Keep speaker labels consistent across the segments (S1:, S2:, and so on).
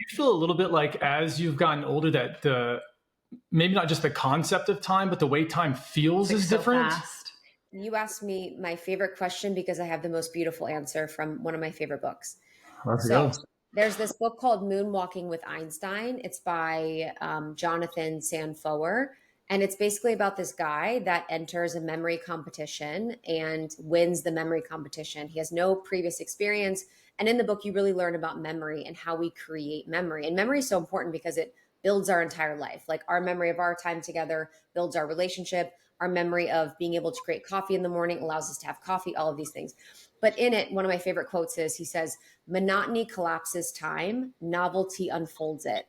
S1: you feel a little bit like as you've gotten older that maybe not just the concept of time, but the way time feels is
S2: so
S1: different?
S2: fast.
S3: You asked me my favorite question because I have the most beautiful answer from one of my favorite books.
S1: Let's
S3: So
S1: go.
S3: there's this book called Moonwalking with Einstein. It's by Jonathan Sanfoer. And it's basically about this guy that enters a memory competition and wins the memory competition. He has no previous experience. And in the book, you really learn about memory and how we create memory. And memory is so important because it builds our entire life. Like our memory of our time together builds our relationship. Our memory of being able to create coffee in the morning allows us to have coffee, all of these things. But in it, one of my favorite quotes is, he says, monotony collapses time, novelty unfolds it.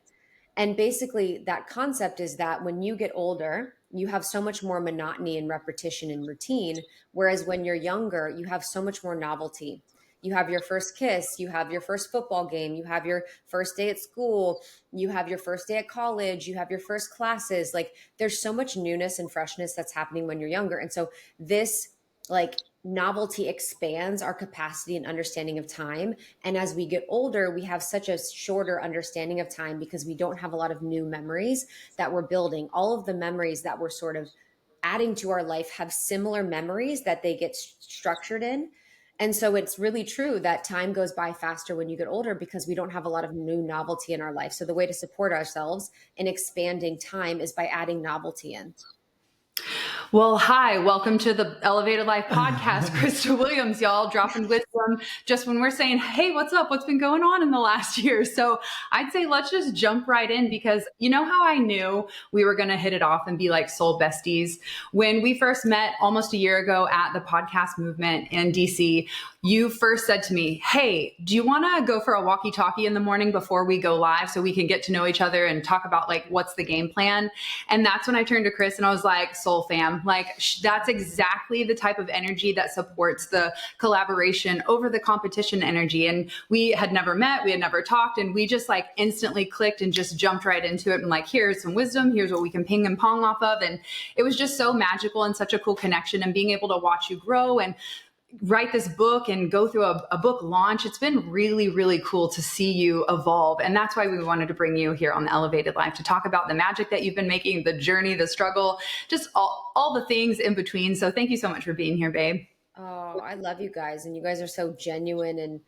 S3: And basically that concept is that when you get older, you have so much more monotony and repetition and routine. Whereas when you're younger, you have so much more novelty. You have your first kiss, you have your first football game, you have your first day at school, you have your first day at college, you have your first classes. Like there's so much newness and freshness that's happening when you're younger. And so this like novelty expands our capacity and understanding of time. And as we get older, we have such a shorter understanding of time because we don't have a lot of new memories that we're building. All of the memories that we're sort of adding to our life have similar memories that they get structured in. And so it's really true that time goes by faster when you get older because we don't have a lot of new novelty in our life. So the way to support ourselves in expanding time is by adding novelty in.
S2: Well, hi, welcome to the Elevated Life podcast. Krista Williams, y'all, dropping wisdom just when we're saying, hey, what's up? What's been going on in the last year? So I'd say let's just jump right in because you know how I knew we were going to hit it off and be like soul besties? When we first met almost a year ago at the podcast movement in DC, you first said to me, hey, do you want to go for a walkie-talkie in the morning before we go live so we can get to know each other and talk about like, what's the game plan? And that's when I turned to Chris and I was like, soul fam, like that's exactly the type of energy that supports the collaboration over the competition energy. And we had never met, we had never talked, and we just like instantly clicked and just jumped right into it. And like, here's some wisdom, here's what we can ping and pong off of. And it was just so magical and such a cool connection, and being able to watch you grow and write this book and go through a book launch. It's been really, really cool to see you evolve. And that's why we wanted to bring you here on the Elevated Life to talk about the magic that you've been making, the journey, the struggle, just all the things in between. So thank you so much for being here, babe.
S3: Oh, I love you guys. And you guys are so genuine. And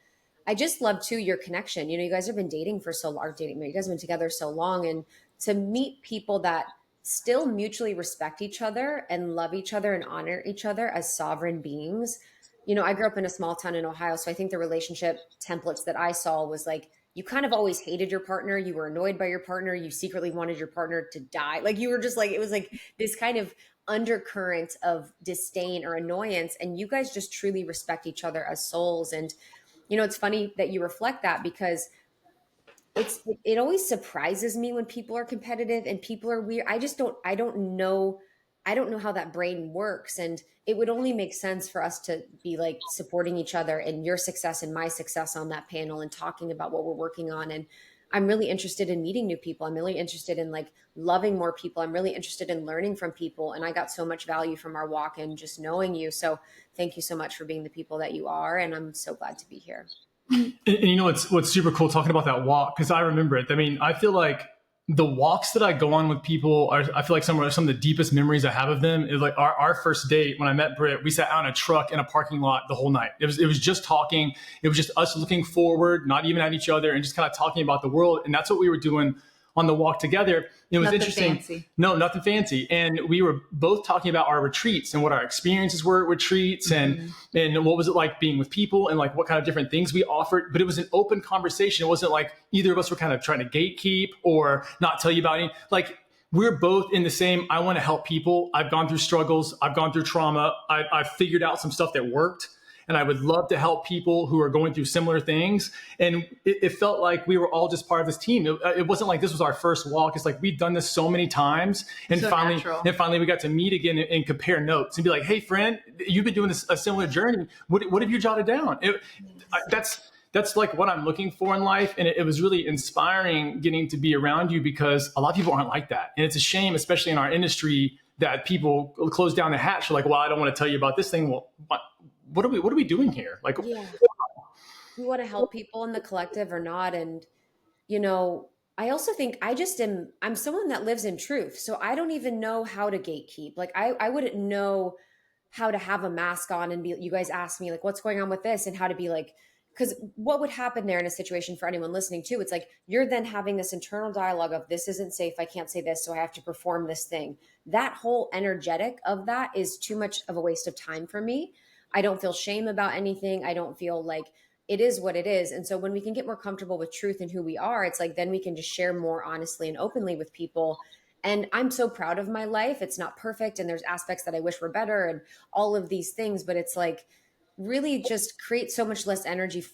S3: I just love too your connection. You know, you guys have been dating for so long, you guys have been together so long. And to meet people that still mutually respect each other and love each other and honor each other as sovereign beings. You know, I grew up in a small town in Ohio. So I think the relationship templates that I saw was like, you kind of always hated your partner. You were annoyed by your partner. You secretly wanted your partner to die. Like you were just like, it was like this kind of undercurrent of disdain or annoyance. And you guys just truly respect each other as souls. And, you know, it's funny that you reflect that because it always surprises me when people are competitive and people are weird. I don't know how that brain works. And it would only make sense for us to be like supporting each other and your success and my success on that panel and talking about what we're working on. And I'm really interested in meeting new people. I'm really interested in like loving more people. I'm really interested in learning from people. And I got so much value from our walk and just knowing you. So thank you so much for being the people that you are. And I'm so glad to be here.
S1: And you know, what's super cool talking about that walk, because I remember it. I mean, I feel like the walks that I go on with people I feel like some of the deepest memories I have of them is like our first date when I met Britt. We sat out in a truck in a parking lot the whole night. It was just talking. It was just us looking forward, not even at each other, and just kind of talking about the world. And that's what we were doing on the walk together. It was
S2: nothing
S1: interesting.
S2: Fancy.
S1: No, nothing fancy. And we were both talking about our retreats and what our experiences were at retreats and what was it like being with people and like what kind of different things we offered. But it was an open conversation. It wasn't like either of us were kind of trying to gatekeep or not tell you about any. Like we're both in the same, I want to help people. I've gone through struggles. I've gone through trauma. I've figured out some stuff that worked. And I would love to help people who are going through similar things. And it felt like we were all just part of this team. It wasn't like this was our first walk. It's like we've done this so many times. And
S2: so
S1: finally we got to meet again and compare notes and be like, hey, friend, you've been doing a similar journey. What have you jotted down? That's like what I'm looking for in life. And it was really inspiring getting to be around you because a lot of people aren't like that. And it's a shame, especially in our industry, that people close down the hatch. They're like, well, I don't want to tell you about this thing. Well, what are we doing here? Like,
S3: yeah. You want to help people in the collective or not? And I also think I'm someone that lives in truth. So I don't even know how to gatekeep. Like I wouldn't know how to have a mask on and you guys ask me like, what's going on with this, and how to be like, because what would happen there in a situation for anyone listening too, it's like, you're then having this internal dialogue of, this isn't safe. I can't say this. So I have to perform this thing. That whole energetic of that is too much of a waste of time for me. I don't feel shame about anything. I don't feel like, it is what it is. And so when we can get more comfortable with truth and who we are, it's like, then we can just share more honestly and openly with people. And I'm so proud of my life. It's not perfect. And there's aspects that I wish were better and all of these things, but it's like, really just create so much less energy,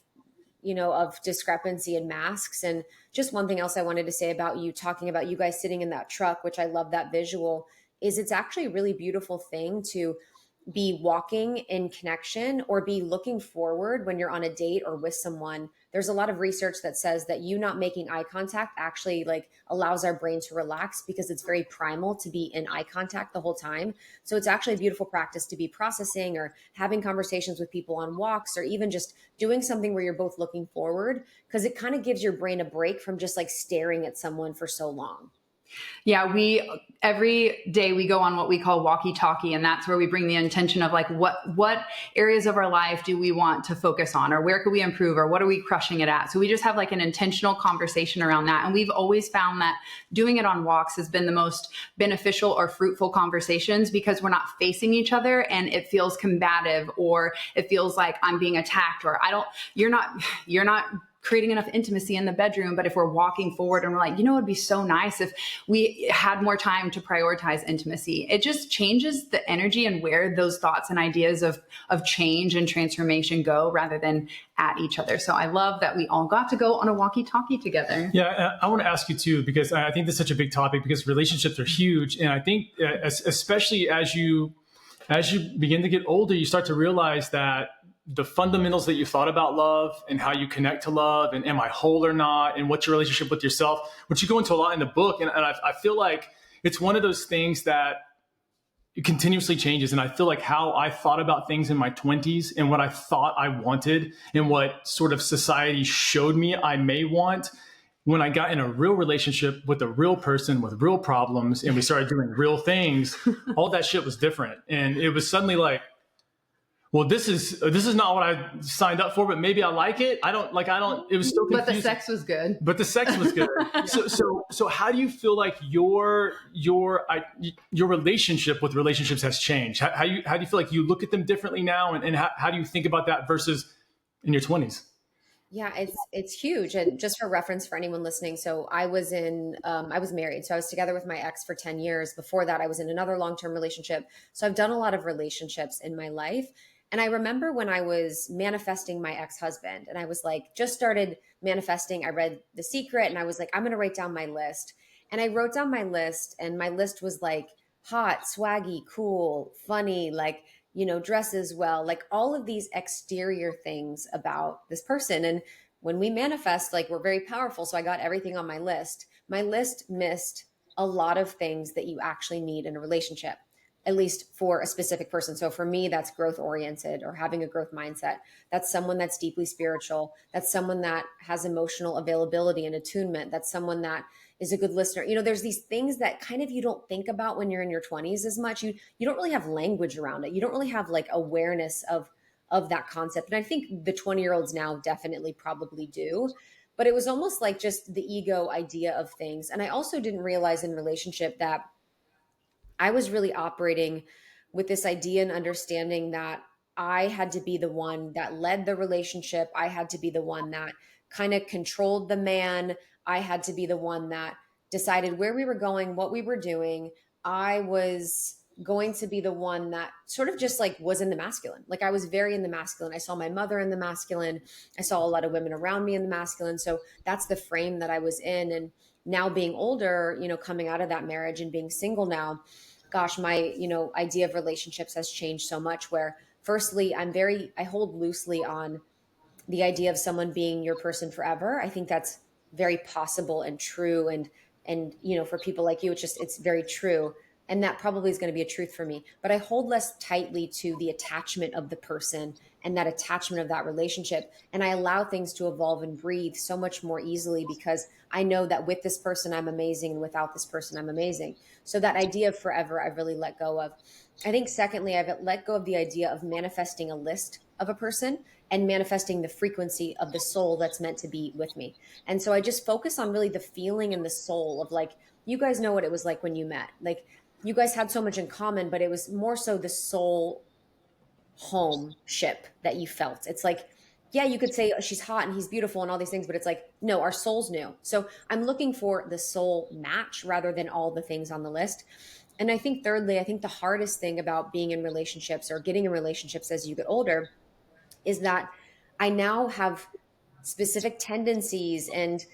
S3: of discrepancy and masks. And just one thing else I wanted to say about you, talking about you guys sitting in that truck, which I love that visual, is it's actually a really beautiful thing to be walking in connection or be looking forward when you're on a date or with someone. There's a lot of research that says that you not making eye contact actually like allows our brain to relax, because it's very primal to be in eye contact the whole time. So it's actually a beautiful practice to be processing or having conversations with people on walks, or even just doing something where you're both looking forward, because it kind of gives your brain a break from just like staring at someone for so long.
S2: Yeah, every day we go on what we call walkie-talkie, and that's where we bring the intention of like, what areas of our life do we want to focus on, or where could we improve, or what are we crushing it at? So we just have like an intentional conversation around that. And we've always found that doing it on walks has been the most beneficial or fruitful conversations, because we're not facing each other and it feels combative, or it feels like I'm being attacked, or you're not creating enough intimacy in the bedroom. But if we're walking forward and we're like, it'd be so nice if we had more time to prioritize intimacy, it just changes the energy and where those thoughts and ideas of change and transformation go, rather than at each other. So I love that we all got to go on a walkie-talkie together.
S1: Yeah, I want to ask you too, because I think this is such a big topic, because relationships are huge. And I think especially as you begin to get older, you start to realize that the fundamentals that you thought about love and how you connect to love, and am I whole or not, and what's your relationship with yourself, which you go into a lot in the book. And I feel like it's one of those things that it continuously changes. And I feel like how I thought about things in my 20s and what I thought I wanted and what sort of society showed me I may want, when I got in a real relationship with a real person with real problems and we started doing real things, all that shit was different. And it was suddenly like, well, this is not what I signed up for, but maybe I like it. I don't, it was still confusing.
S2: But the sex was good.
S1: So how do you feel like your relationship with relationships has changed? How do you feel like you look at them differently now? And how do you think about that versus in your 20s?
S3: Yeah, it's huge. And just for reference for anyone listening, so I was married. So I was together with my ex for 10 years. Before that, I was in another long-term relationship. So I've done a lot of relationships in my life. And I remember when I was manifesting my ex-husband, and I was like, just started manifesting. I read The Secret and I was like, I'm going to write down my list. And I wrote down my list, and my list was like hot, swaggy, cool, funny, like, dresses well, like all of these exterior things about this person. And when we manifest, like, we're very powerful. So I got everything on my list. My list missed a lot of things that you actually need in a relationship, at least for a specific person. So for me, that's growth oriented or having a growth mindset. That's someone that's deeply spiritual. That's someone that has emotional availability and attunement. That's someone that is a good listener. There's these things that kind of you don't think about when you're in your 20s as much. You don't really have language around it. You don't really have like awareness of that concept. And I think the 20-year-olds now definitely probably do. But it was almost like just the ego idea of things. And I also didn't realize in relationship that I was really operating with this idea and understanding that I had to be the one that led the relationship. I had to be the one that kind of controlled the man. I had to be the one that decided where we were going, what we were doing. I was going to be the one that sort of just like was in the masculine. Like I was very in the masculine. I saw my mother in the masculine. I saw a lot of women around me in the masculine. So that's the frame that I was in. And now being older, coming out of that marriage and being single now, gosh, my, idea of relationships has changed so much, where firstly, I hold loosely on the idea of someone being your person forever. I think that's very possible and true. And for people like you, it's very true. And that probably is going to be a truth for me. But I hold less tightly to the attachment of the person and that attachment of that relationship. And I allow things to evolve and breathe so much more easily because I know that with this person, I'm amazing. And without this person, I'm amazing. So that idea of forever, I've really let go of. I think secondly, I've let go of the idea of manifesting a list of a person and manifesting the frequency of the soul that's meant to be with me. And so I just focus on really the feeling and the soul of like, you guys know what it was like when you met. Like, you guys had so much in common, but it was more so the soul homeship that you felt. It's like, yeah, you could say, oh, she's hot and he's beautiful and all these things, but it's like, no, our souls knew. So I'm looking for the soul match rather than all the things on the list. And I think thirdly, I think the hardest thing about being in relationships or getting in relationships as you get older is that I now have specific tendencies and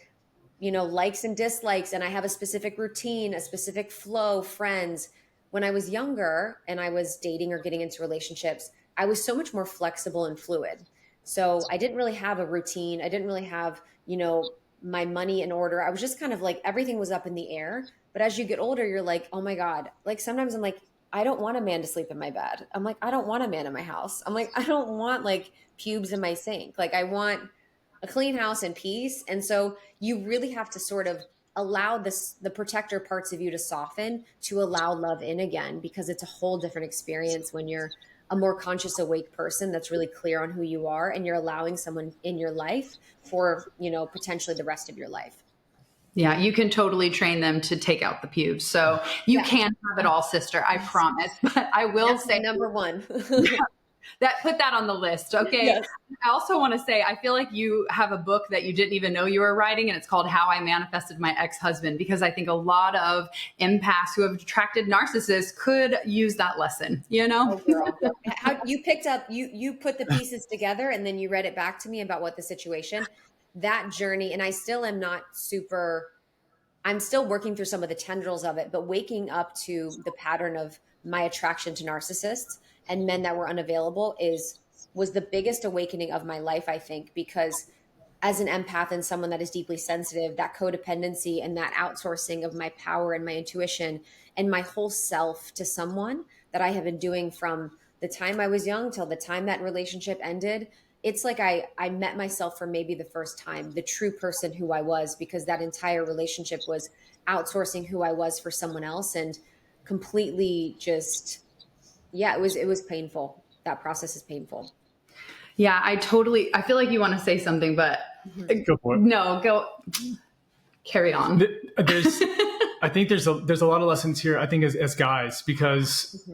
S3: likes and dislikes. And I have a specific routine, a specific flow, friends. When I was younger and I was dating or getting into relationships, I was so much more flexible and fluid. So I didn't really have a routine. I didn't really have, my money in order. I was just kind of like, everything was up in the air. But as you get older, you're like, oh my God. Like sometimes I'm like, I don't want a man to sleep in my bed. I'm like, I don't want a man in my house. I'm like, I don't want like pubes in my sink. Like I want a clean house and peace. And so you really have to sort of allow the protector parts of you to soften to allow love in again, because it's a whole different experience when you're a more conscious, awake person that's really clear on who you are and you're allowing someone in your life for, potentially the rest of your life.
S2: Yeah, you can totally train them to take out the pubes. So you can have it all, sister. I promise. But I will say
S3: number one.
S2: Put that on the list. Okay. Yes. I also want to say, I feel like you have a book that you didn't even know you were writing, and it's called How I Manifested My Ex-Husband, because I think a lot of empaths who have attracted narcissists could use that lesson, Oh,
S3: girl. How you picked up, you put the pieces together and then you read it back to me about what the situation, that journey. And I still am not I'm still working through some of the tendrils of it, but waking up to the pattern of my attraction to narcissists and men that were unavailable was the biggest awakening of my life, I think, because as an empath and someone that is deeply sensitive, that codependency and that outsourcing of my power and my intuition and my whole self to someone that I have been doing from the time I was young till the time that relationship ended, it's like I met myself for maybe the first time, the true person who I was, because that entire relationship was outsourcing who I was for someone else and completely just, it was painful. That process is painful.
S2: Yeah, I feel like you want to say something, but
S1: go for it.
S2: No, go carry on.
S1: I think there's a lot of lessons here, I think, as guys, because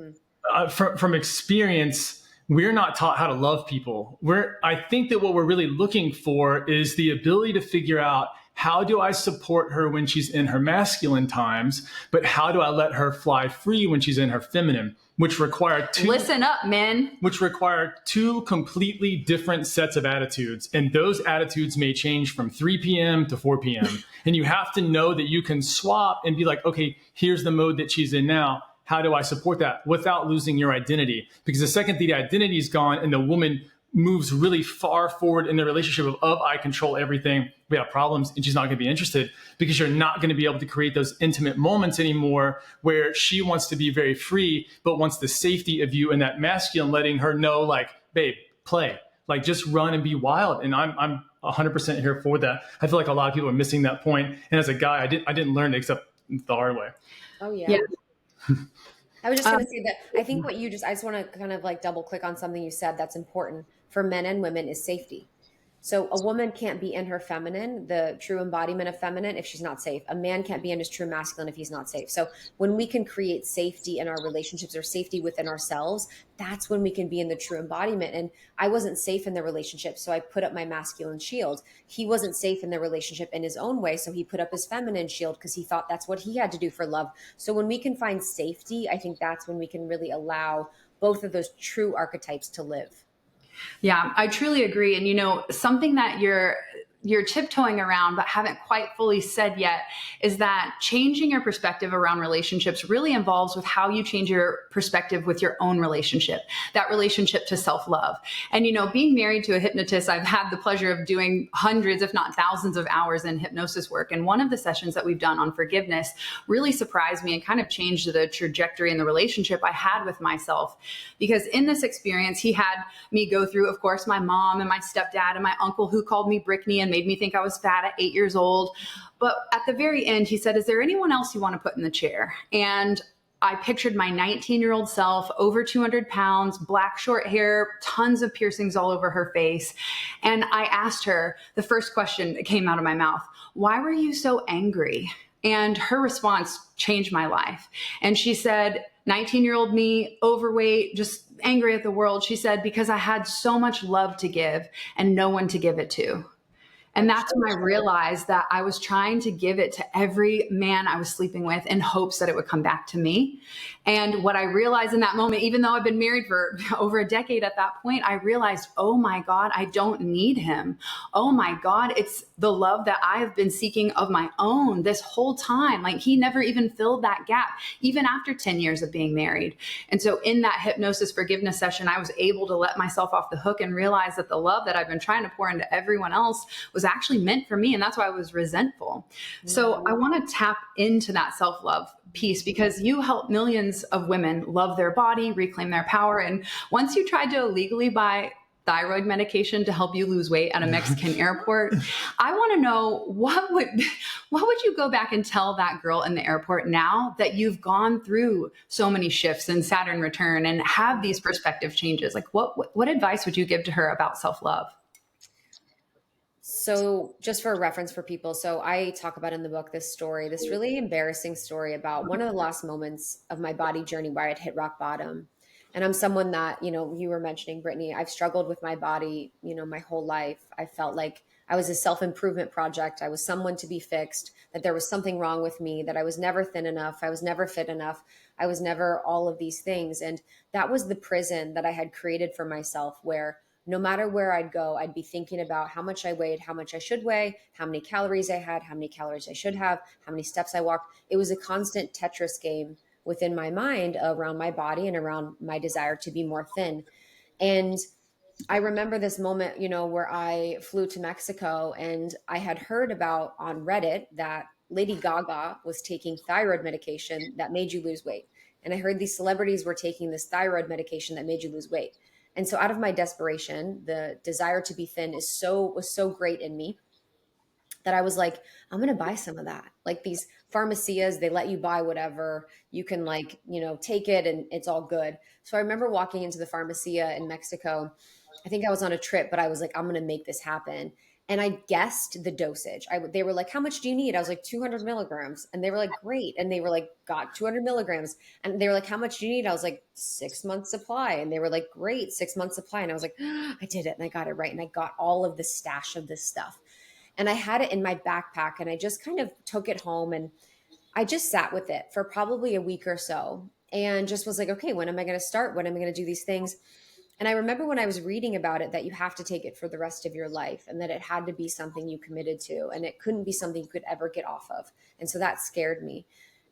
S1: from experience, we're not taught how to love people. I think that what we're really looking for is the ability to figure out, how do I support her when she's in her masculine times, but how do I let her fly free when she's in her feminine, which require
S2: listen up, men,
S1: which require two completely different sets of attitudes. And those attitudes may change from 3 p.m. to 4 p.m. And you have to know that you can swap and be like, okay, here's the mode that she's in now. How do I support that without losing your identity? Because the second the identity is gone and the woman moves really far forward in the relationship of I control everything, we have problems, and she's not going to be interested, because you're not going to be able to create those intimate moments anymore where she wants to be very free, but wants the safety of you and that masculine letting her know, like, babe, play, like just run and be wild. And I'm 100% here for that. I feel like a lot of people are missing that point. And as a guy, I didn't learn it except the hard way.
S3: Oh yeah. I was just going to say that I think I just want to kind of like double click on something you said that's important for men and women is safety. So a woman can't be in her feminine, the true embodiment of feminine, if she's not safe. A man can't be in his true masculine if he's not safe. So when we can create safety in our relationships or safety within ourselves, that's when we can be in the true embodiment. And I wasn't safe in the relationship, so I put up my masculine shield. He wasn't safe in the relationship in his own way, so he put up his feminine shield because he thought that's what he had to do for love. So when we can find safety, I think that's when we can really allow both of those true archetypes to live.
S2: Yeah, I truly agree. And, something that you're tiptoeing around but haven't quite fully said yet is that changing your perspective around relationships really involves with how you change your perspective with your own relationship, that relationship to self-love. And, being married to a hypnotist, I've had the pleasure of doing hundreds, if not thousands of hours in hypnosis work. And one of the sessions that we've done on forgiveness really surprised me and kind of changed the trajectory in the relationship I had with myself. Because in this experience, he had me go through, of course, my mom and my stepdad and my uncle who called me Brittney and made me think I was fat at 8 years old. But at the very end, he said, is there anyone else you want to put in the chair? And I pictured my 19-year-old self, over 200 pounds, black short hair, tons of piercings all over her face. And I asked her the first question that came out of my mouth, why were you so angry? And her response changed my life. And she said, 19-year-old me, overweight, just angry at the world. She said, because I had so much love to give and no one to give it to. And that's when I realized that I was trying to give it to every man I was sleeping with in hopes that it would come back to me. And what I realized in that moment, even though I've been married for over a decade at that point, I realized, oh my God, I don't need him. Oh my God, it's the love that I have been seeking of my own this whole time. Like he never even filled that gap, even after 10 years of being married. And so in that hypnosis forgiveness session, I was able to let myself off the hook and realize that the love that I've been trying to pour into everyone else was actually meant for me. And that's why I was resentful. So I want to tap into that self-love piece because you help millions of women love their body, reclaim their power. And once you tried to illegally buy thyroid medication to help you lose weight at a Mexican airport, I want to know what would you go back and tell that girl in the airport now that you've gone through so many shifts and Saturn return and have these perspective changes? Like what advice would you give to her about self-love?
S3: So just for a reference for people, so I talk about in the book this story, this really embarrassing story about one of the last moments of my body journey where I'd hit rock bottom. And I'm someone that, you were mentioning, Brittney, I've struggled with my body, my whole life. I felt like I was a self-improvement project. I was someone to be fixed, that there was something wrong with me, that I was never thin enough. I was never fit enough. I was never all of these things. And that was the prison that I had created for myself where no matter where I'd go, I'd be thinking about how much I weighed, how much I should weigh, how many calories I had, how many calories I should have, how many steps I walked. It was a constant Tetris game within my mind around my body and around my desire to be more thin. And I remember this moment, where I flew to Mexico and I had heard about on Reddit that Lady Gaga was taking thyroid medication that made you lose weight. And I heard these celebrities were taking this thyroid medication that made you lose weight. And so out of my desperation, the desire to be thin was so great in me that I was like, I'm going to buy some of that. Like these pharmacias, they let you buy whatever. You can take it and it's all good. So I remember walking into the pharmacia in Mexico. I think I was on a trip, but I was like, I'm going to make this happen. And I guessed the dosage. They were like, how much do you need? I was like, 200 milligrams. And they were like, great. And they were like, got 200 milligrams. And they were like, how much do you need? I was like, 6 months supply. And they were like, great, 6 months supply. And I was like, I did it. And I got it right. And I got all of the stash of this stuff. And I had it in my backpack and I just kind of took it home and I just sat with it for probably a week or so and just was like, okay, when am I going to start? When am I going to do these things? And I remember when I was reading about it that you have to take it for the rest of your life and that it had to be something you committed to and it couldn't be something you could ever get off of. And so that scared me.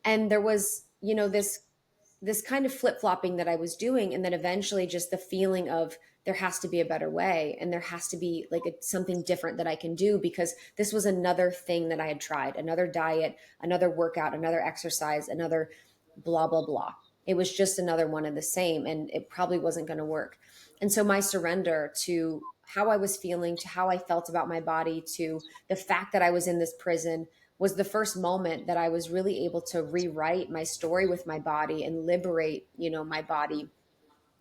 S3: And there was, this kind of flip-flopping that I was doing. And then eventually just the feeling of there has to be a better way. And there has to be something different that I can do because this was another thing that I had tried, another diet, another workout, another exercise, another blah, blah, blah. It was just another one of the same and it probably wasn't going to work. And so my surrender to how I was feeling, to how I felt about my body, to the fact that I was in this prison was the first moment that I was really able to rewrite my story with my body and liberate, my body.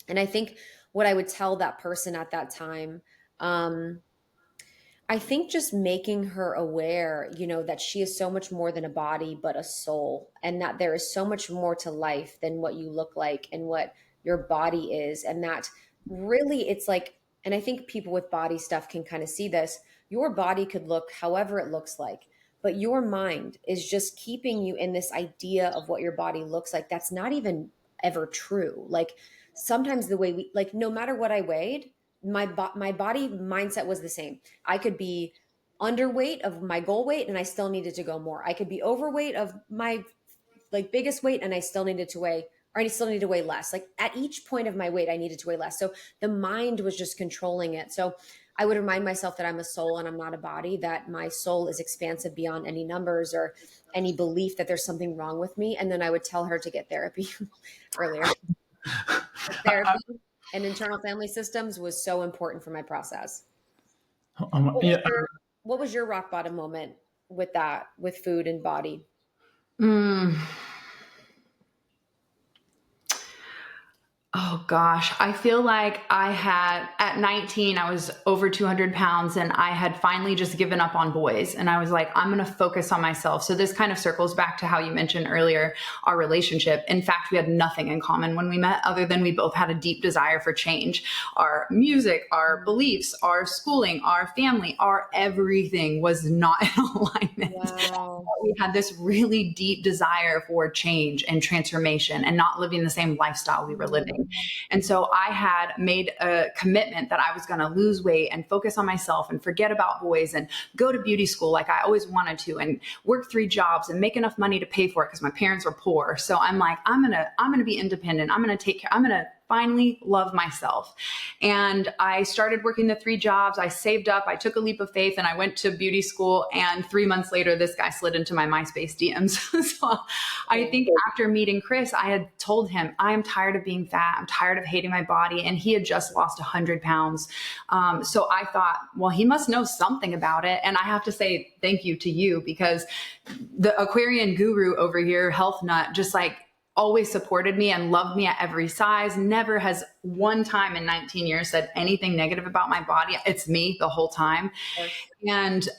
S3: And I think what I would tell that person at that time, I think just making her aware, that she is so much more than a body, but a soul, and that there is so much more to life than what you look like and what your body is. And that really it's like, and I think people with body stuff can kind of see this, your body could look however it looks like, but your mind is just keeping you in this idea of what your body looks like. That's not even ever true. Like sometimes the way no matter what I weighed, my body mindset was the same. I could be underweight of my goal weight and I still needed to go more. I could be overweight of my like biggest weight and I still needed to weigh, or I still needed to weigh less. Like at each point of my weight, I needed to weigh less. So the mind was just controlling it. So I would remind myself that I'm a soul and I'm not a body, that my soul is expansive beyond any numbers or any belief that there's something wrong with me. And then I would tell her to get therapy earlier. Therapy and internal family systems was so important for my process.
S1: Yeah.
S3: What was your rock bottom moment with that, with food and body?
S2: Oh gosh, I feel like I had, at 19, I was over 200 pounds and I had finally just given up on boys. And I was like, I'm going to focus on myself. So this kind of circles back to how you mentioned earlier, our relationship. In fact, we had nothing in common when we met other than we both had a deep desire for change. Our music, our beliefs, our schooling, our family, our everything was not in alignment.
S3: Wow.
S2: We had this really deep desire for change and transformation and not living the same lifestyle we were living. And so I had made a commitment that I was going to lose weight and focus on myself and forget about boys and go to beauty school like I always wanted to and work 3 jobs and make enough money to pay for it because my parents were poor. So I'm like, I'm going to be independent. I'm going to take care. I'm going to finally love myself. And I started working the 3 jobs. I saved up, I took a leap of faith and I went to beauty school. And 3 months later, this guy slid into my MySpace DMs. So I think after meeting Chris, I had told him, I am tired of being fat. I'm tired of hating my body. And he had just lost 100 pounds. So I thought, well, he must know something about it. And I have to say thank you to you because the Aquarian guru over here, Health Nut, just like always supported me and loved me at every size. Never has one time in 19 years said anything negative about my body. It's me the whole time. And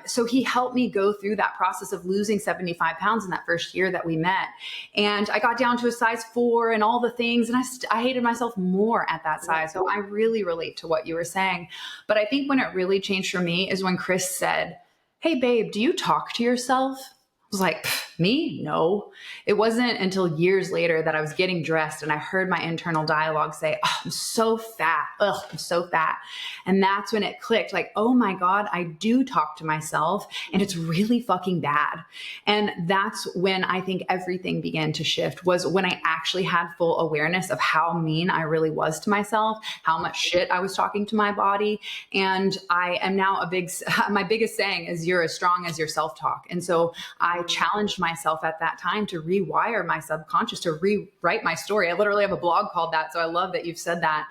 S2: so he helped me go through that process of losing 75 pounds in that first year that we met. And I got down to a size 4 and all the things. And I hated myself more at that size. So I really relate to what you were saying. But I think when it really changed for me is when Chris said, hey, babe, do you talk to yourself? I was like, me? No. It wasn't until years later that I was getting dressed and I heard my internal dialogue say, oh, I'm so fat. Ugh, I'm so fat. And that's when it clicked like, oh my God, I do talk to myself and it's really fucking bad. And that's when I think everything began to shift, was when I actually had full awareness of how mean I really was to myself, how much shit I was talking to my body. And I am now my biggest saying is you're as strong as your self-talk. And so I challenged myself at that time to rewire my subconscious, to rewrite my story. I literally have a blog called that. So I love that you've said that.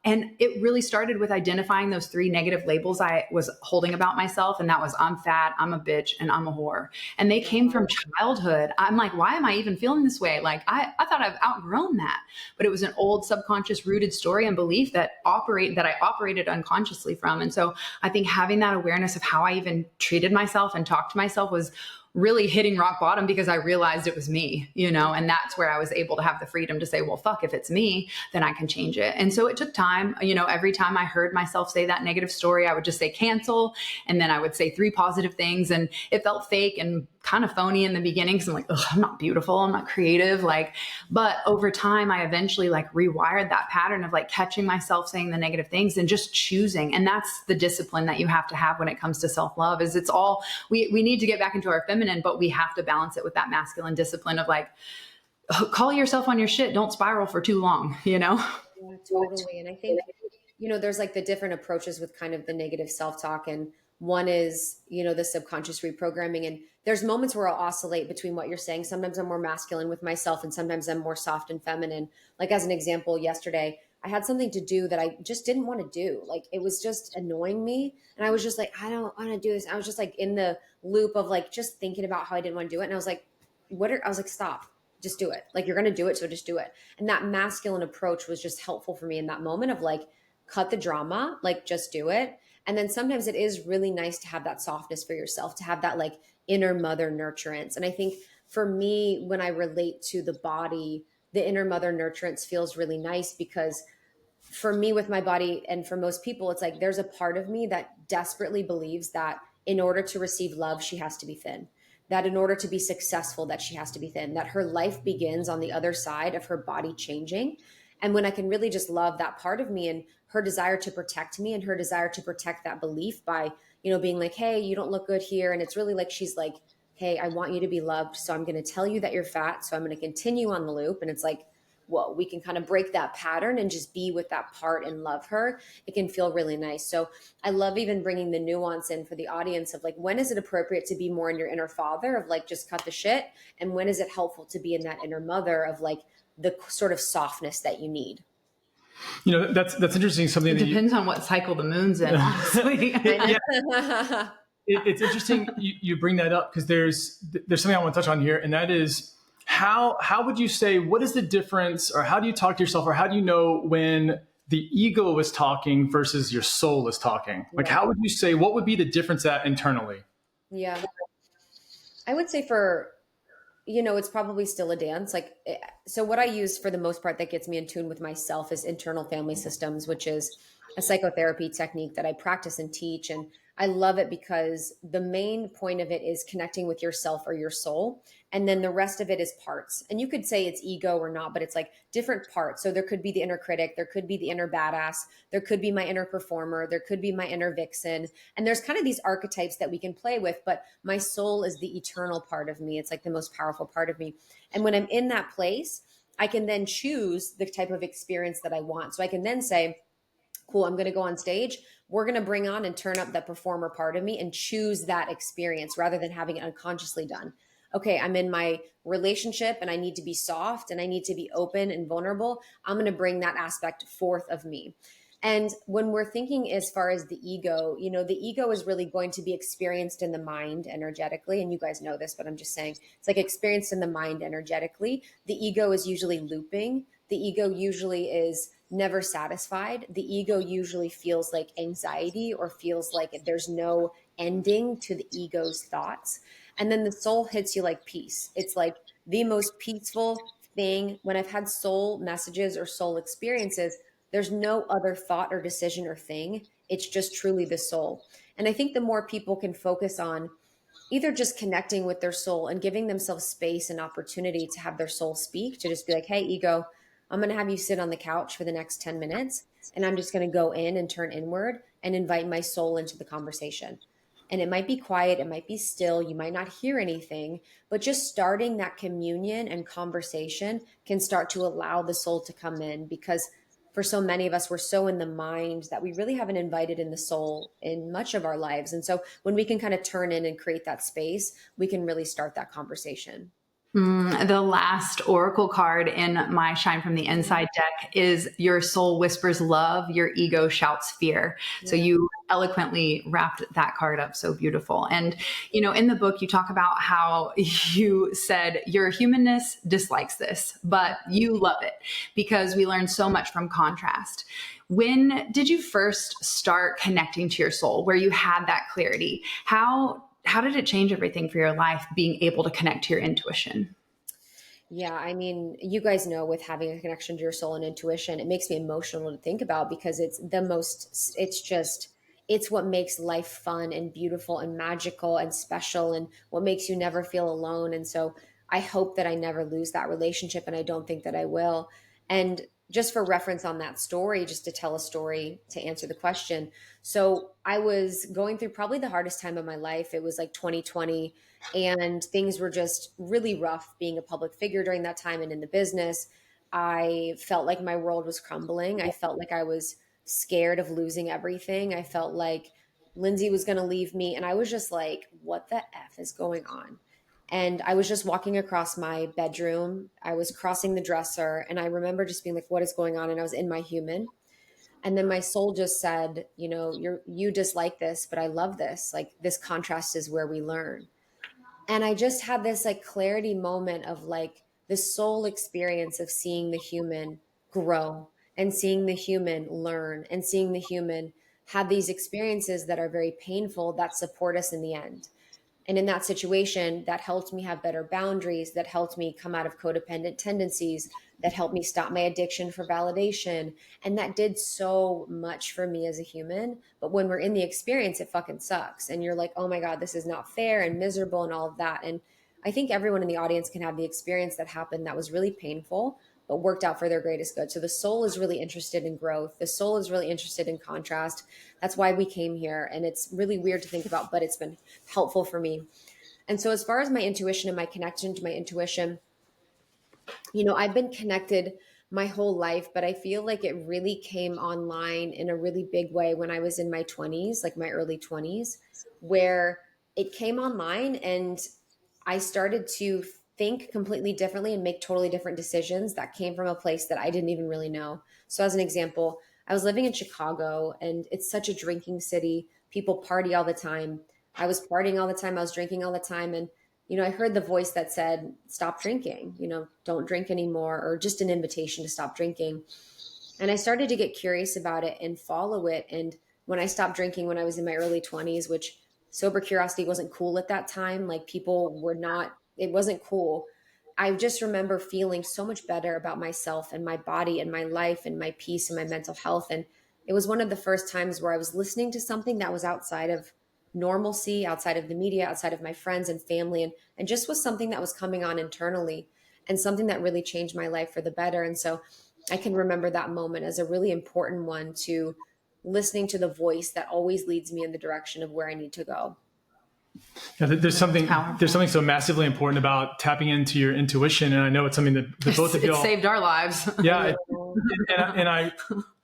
S2: And it really started with identifying those 3 negative labels I was holding about myself. And that was, I'm fat, I'm a bitch, and I'm a whore. And they came from childhood. I'm like, why am I even feeling this way? Like, I thought I've outgrown that, but it was an old subconscious rooted story and belief that I operated unconsciously from. And so I think having that awareness of how I even treated myself and talked to myself was really hitting rock bottom, because I realized it was me, and that's where I was able to have the freedom to say, well, fuck, if it's me, then I can change it. And so it took time. Every time I heard myself say that negative story, I would just say cancel. And then I would say 3 positive things. And it felt fake and kind of phony in the beginning, because I'm like, I'm not beautiful, I'm not creative. But over time, I eventually rewired that pattern of catching myself saying the negative things and just choosing. And that's the discipline that you have to have when it comes to self-love. Is it's all, we need to get back into our feminine, but we have to balance it with that masculine discipline of call yourself on your shit. Don't spiral for too long, Yeah,
S3: totally. And I think, there's the different approaches with kind of the negative self-talk. And one is, the subconscious reprogramming. And there's moments where I'll oscillate between what you're saying. Sometimes I'm more masculine with myself and sometimes I'm more soft and feminine. As an example, yesterday, I had something to do that I just didn't want to do. It was just annoying me. And I was just I don't want to do this. I was just in the loop of just thinking about how I didn't want to do it. And I was like, stop, just do it. You're going to do it. So just do it. And that masculine approach was just helpful for me in that moment of cut the drama, just do it. And then sometimes it is really nice to have that softness for yourself, to have that inner mother nurturance. And I think for me, when I relate to the body, the inner mother nurturance feels really nice, because for me with my body, and for most people, it's there's a part of me that desperately believes that in order to receive love, she has to be thin. That in order to be successful, that she has to be thin, that her life begins on the other side of her body changing. And when I can really just love that part of me and her desire to protect me and her desire to protect that belief by, being like, hey, you don't look good here. And it's really like, she's like, hey, I want you to be loved. So I'm going to tell you that you're fat. So I'm going to continue on the loop. And it's like, whoa, we can kind of break that pattern and just be with that part and love her. It can feel really nice. So I love even bringing the nuance in for the audience of like, when is it appropriate to be more in your inner father of like, just cut the shit? And when is it helpful to be in that inner mother of like the sort of softness that you need?
S1: That's interesting. Something
S2: It
S1: that
S2: depends on what cycle the moon's in, honestly.
S1: It's interesting you bring that up, because there's something I want to touch on here, and that is how would you say, what is the difference, or how do you talk to yourself, or how do you know when the ego is talking versus your soul is talking? Like, how would you say, what would be the difference at internally?
S3: Yeah. I would say it's probably still a dance. Like, so what I use for the most part that gets me in tune with myself is internal family systems, which is a psychotherapy technique that I practice and teach. And I love it because the main point of it is connecting with yourself or your soul. And then the rest of it is parts. And you could say it's ego or not, but it's like different parts. So there could be the inner critic, there could be the inner badass, there could be my inner performer, there could be my inner vixen. And there's kind of these archetypes that we can play with, but my soul is the eternal part of me. It's like the most powerful part of me. And when I'm in that place, I can then choose the type of experience that I want. So I can then say, cool, I'm going to go on stage. We're going to bring on and turn up that performer part of me and choose that experience rather than having it unconsciously done. Okay, I'm in my relationship and I need to be soft and I need to be open and vulnerable. I'm going to bring that aspect forth of me. And when we're thinking as far as the ego, the ego is really going to be experienced in the mind energetically. And you guys know this, but I'm just saying it's like experienced in the mind energetically. The ego is usually looping. The ego usually is never satisfied. The ego usually feels like anxiety or feels like there's no ending to the ego's thoughts. And then the soul hits you like peace. It's like the most peaceful thing. When I've had soul messages or soul experiences, there's no other thought or decision or thing. It's just truly the soul. And I think the more people can focus on either just connecting with their soul and giving themselves space and opportunity to have their soul speak, to just be like, hey, ego, I'm going to have you sit on the couch for the next 10 minutes. And I'm just going to go in and turn inward and invite my soul into the conversation. And it might be quiet, it might be still, you might not hear anything, but just starting that communion and conversation can start to allow the soul to come in, because for so many of us, we're so in the mind that we really haven't invited in the soul in much of our lives. And so when we can kind of turn in and create that space, we can really start that conversation.
S2: The last oracle card in my Shine from the Inside deck is your soul whispers love, your ego shouts fear. Yeah. So you eloquently wrapped that card up so beautiful. And, in the book, you talk about how you said your humanness dislikes this, but you love it because we learn so much from contrast. When did you first start connecting to your soul, where you had that clarity? How did it change everything for your life, being able to connect to your intuition?
S3: Yeah, I mean, you guys know, with having a connection to your soul and intuition, it makes me emotional to think about, because it's what makes life fun and beautiful and magical and special, and what makes you never feel alone. And so I hope that I never lose that relationship, and I don't think that I will. And just for reference on that story, just to tell a story to answer the question. So I was going through probably the hardest time of my life. It was like 2020, and things were just really rough being a public figure during that time and in the business. I felt like my world was crumbling. I felt like I was scared of losing everything. I felt like Lindsay was going to leave me. And I was just like, what the F is going on? And I was just walking across my bedroom. I was crossing the dresser, and I remember just being like, what is going on? And I was in my human. And then my soul just said, you dislike this, but I love this. Like, this contrast is where we learn. And I just had this like clarity moment of like the soul experience of seeing the human grow and seeing the human learn and seeing the human have these experiences that are very painful that support us in the end. And in that situation, that helped me have better boundaries, that helped me come out of codependent tendencies, that helped me stop my addiction for validation. And that did so much for me as a human. But when we're in the experience, it fucking sucks. And you're like, oh my God, this is not fair and miserable and all of that. And I think everyone in the audience can have the experience that happened that was really painful. but worked out for their greatest good. So the soul is really interested in growth. The soul is really interested in contrast. That's why we came here. And it's really weird to think about, but it's been helpful for me. And so as far as my intuition and my connection to my intuition, I've been connected my whole life, but I feel like it really came online in a really big way when I was in my 20s, like my early 20s, where it came online and I started to think completely differently and make totally different decisions that came from a place that I didn't even really know. So as an example, I was living in Chicago and it's such a drinking city. People party all the time. I was partying all the time. I was drinking all the time. And I heard the voice that said, stop drinking, don't drink anymore, or just an invitation to stop drinking. And I started to get curious about it and follow it. And when I stopped drinking when I was in my early 20s, which sober curiosity wasn't cool at that time, like people were not, it wasn't cool. I just remember feeling so much better about myself and my body and my life and my peace and my mental health. And it was one of the first times where I was listening to something that was outside of normalcy, outside of the media, outside of my friends and family, and just was something that was coming on internally and something that really changed my life for the better. And so I can remember that moment as a really important one, to listening to the voice that always leads me in the direction of where I need to go.
S1: Yeah, there's something so massively important about tapping into your intuition, and I know it's something that the both of you all
S2: saved our lives.
S1: Yeah,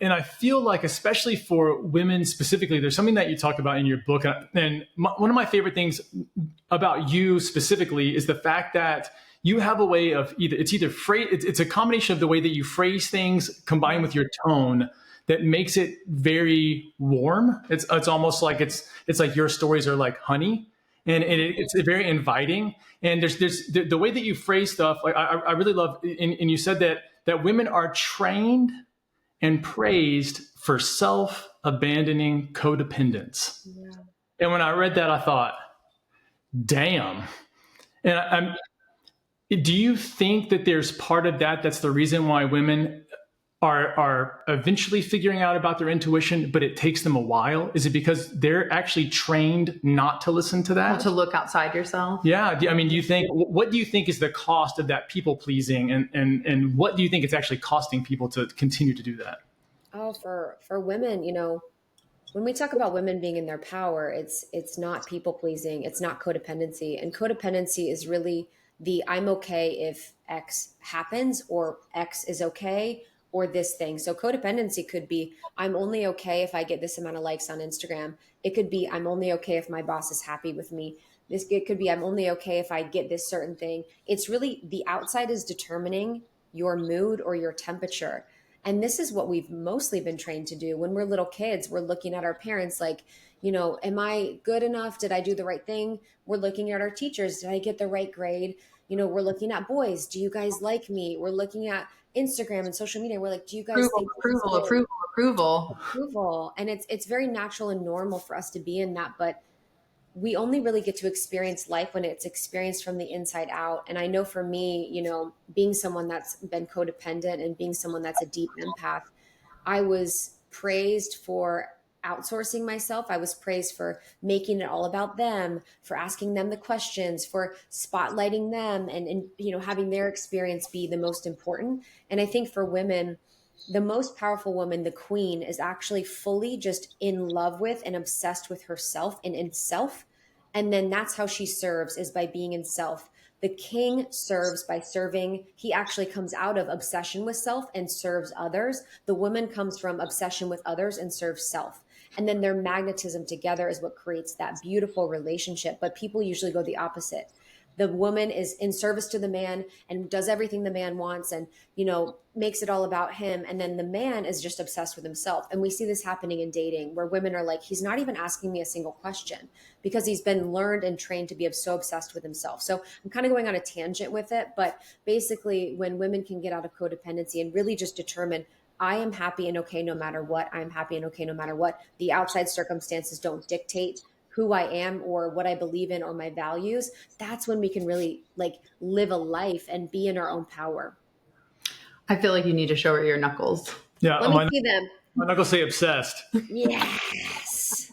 S1: and I feel like, especially for women specifically, there's something that you talk about in your book, and one of my favorite things about you specifically is the fact that you have a way of it's a combination of the way that you phrase things combined with your tone that makes it very warm. It's almost like it's like your stories are like honey. And it's very inviting. And there's the way that you phrase stuff. Like I really love, and you said that women are trained and praised for self-abandoning codependence. Yeah. And when I read that, I thought, damn. And do you think that there's part of that's the reason why women are eventually figuring out about their intuition, but it takes them a while? Is it because they're actually trained not to listen to that?
S2: To look outside yourself?
S1: Yeah. What do you think is the cost of that people pleasing, and what do you think it's actually costing people to continue to do that?
S3: Oh, for women, when we talk about women being in their power, it's not people pleasing. It's not codependency. And codependency is really the I'm okay if X happens, or X is okay, or this thing. So codependency could be, I'm only okay if I get this amount of likes on Instagram. It could be, I'm only okay if my boss is happy with me. It could be, I'm only okay if I get this certain thing. It's really, the outside is determining your mood or your temperature. And this is what we've mostly been trained to do. When we're little kids, we're looking at our parents like, am I good enough? Did I do the right thing? We're looking at our teachers. Did I get the right grade? We're looking at boys. Do you guys like me? We're looking at Instagram and social media. We're like, do you guys think approval? And it's very natural and normal for us to be in that, but we only really get to experience life when it's experienced from the inside out. And I know for me, being someone that's been codependent and being someone that's a deep empath, I was praised for outsourcing myself. I was praised for making it all about them, for asking them the questions, for spotlighting them and having their experience be the most important. And I think for women, the most powerful woman, the queen, is actually fully just in love with and obsessed with herself and in self. And then that's how she serves, is by being in self. The king serves by serving. He actually comes out of obsession with self and serves others. The woman comes from obsession with others and serves self. And then their magnetism together is what creates that beautiful relationship. But people usually go the opposite. The woman is in service to the man and does everything the man wants and, makes it all about him. And then the man is just obsessed with himself. And we see this happening in dating, where women are like, he's not even asking me a single question, because he's been learned and trained to be so obsessed with himself. So I'm kind of going on a tangent with it. But basically, when women can get out of codependency and really just determine, I am happy and okay no matter what. I'm happy and okay no matter what. The outside circumstances don't dictate who I am or what I believe in or my values. That's when we can really live a life and be in our own power.
S2: I feel like you need to show her your knuckles.
S1: Yeah.
S3: Let me see them.
S1: My knuckles say obsessed.
S3: Yes.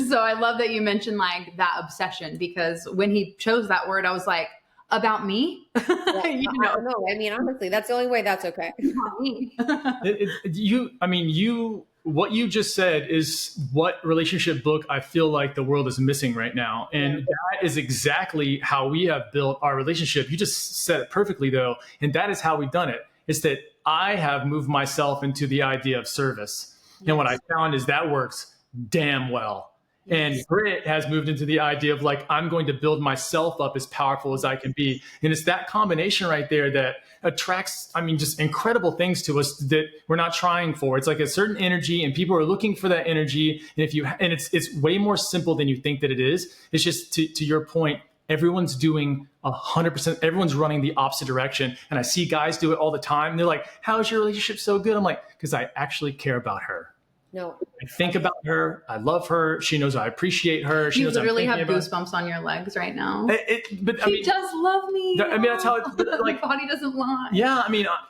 S2: So I love that you mentioned that obsession, because when he chose that word, I was like, about me.
S3: Yeah, I don't know. I mean, honestly, that's the only way that's okay.
S2: About me.
S1: What you just said is what relationship book I feel like the world is missing right now. And that is exactly how we have built our relationship. You just said it perfectly though. And that is how we've done it. It's that I have moved myself into the idea of service. And what I found is that works damn well. And Britt has moved into the idea of like, I'm going to build myself up as powerful as I can be. And it's that combination right there that attracts, just incredible things to us that we're not trying for. It's like a certain energy and people are looking for that energy. And it's way more simple than you think that it is. It's just to your point, everyone's doing 100%. Everyone's running the opposite direction. And I see guys do it all the time. And they're like, how's your relationship so good? I'm like, because I actually care about her.
S3: No,
S1: I think about her. I love her. She knows I appreciate her. She
S2: You
S1: knows
S2: literally
S1: I'm
S2: have
S1: thinking
S2: goosebumps on your legs right now.
S1: But
S2: He does love me.
S1: that's how it's like.
S2: My body doesn't lie.
S1: Yeah,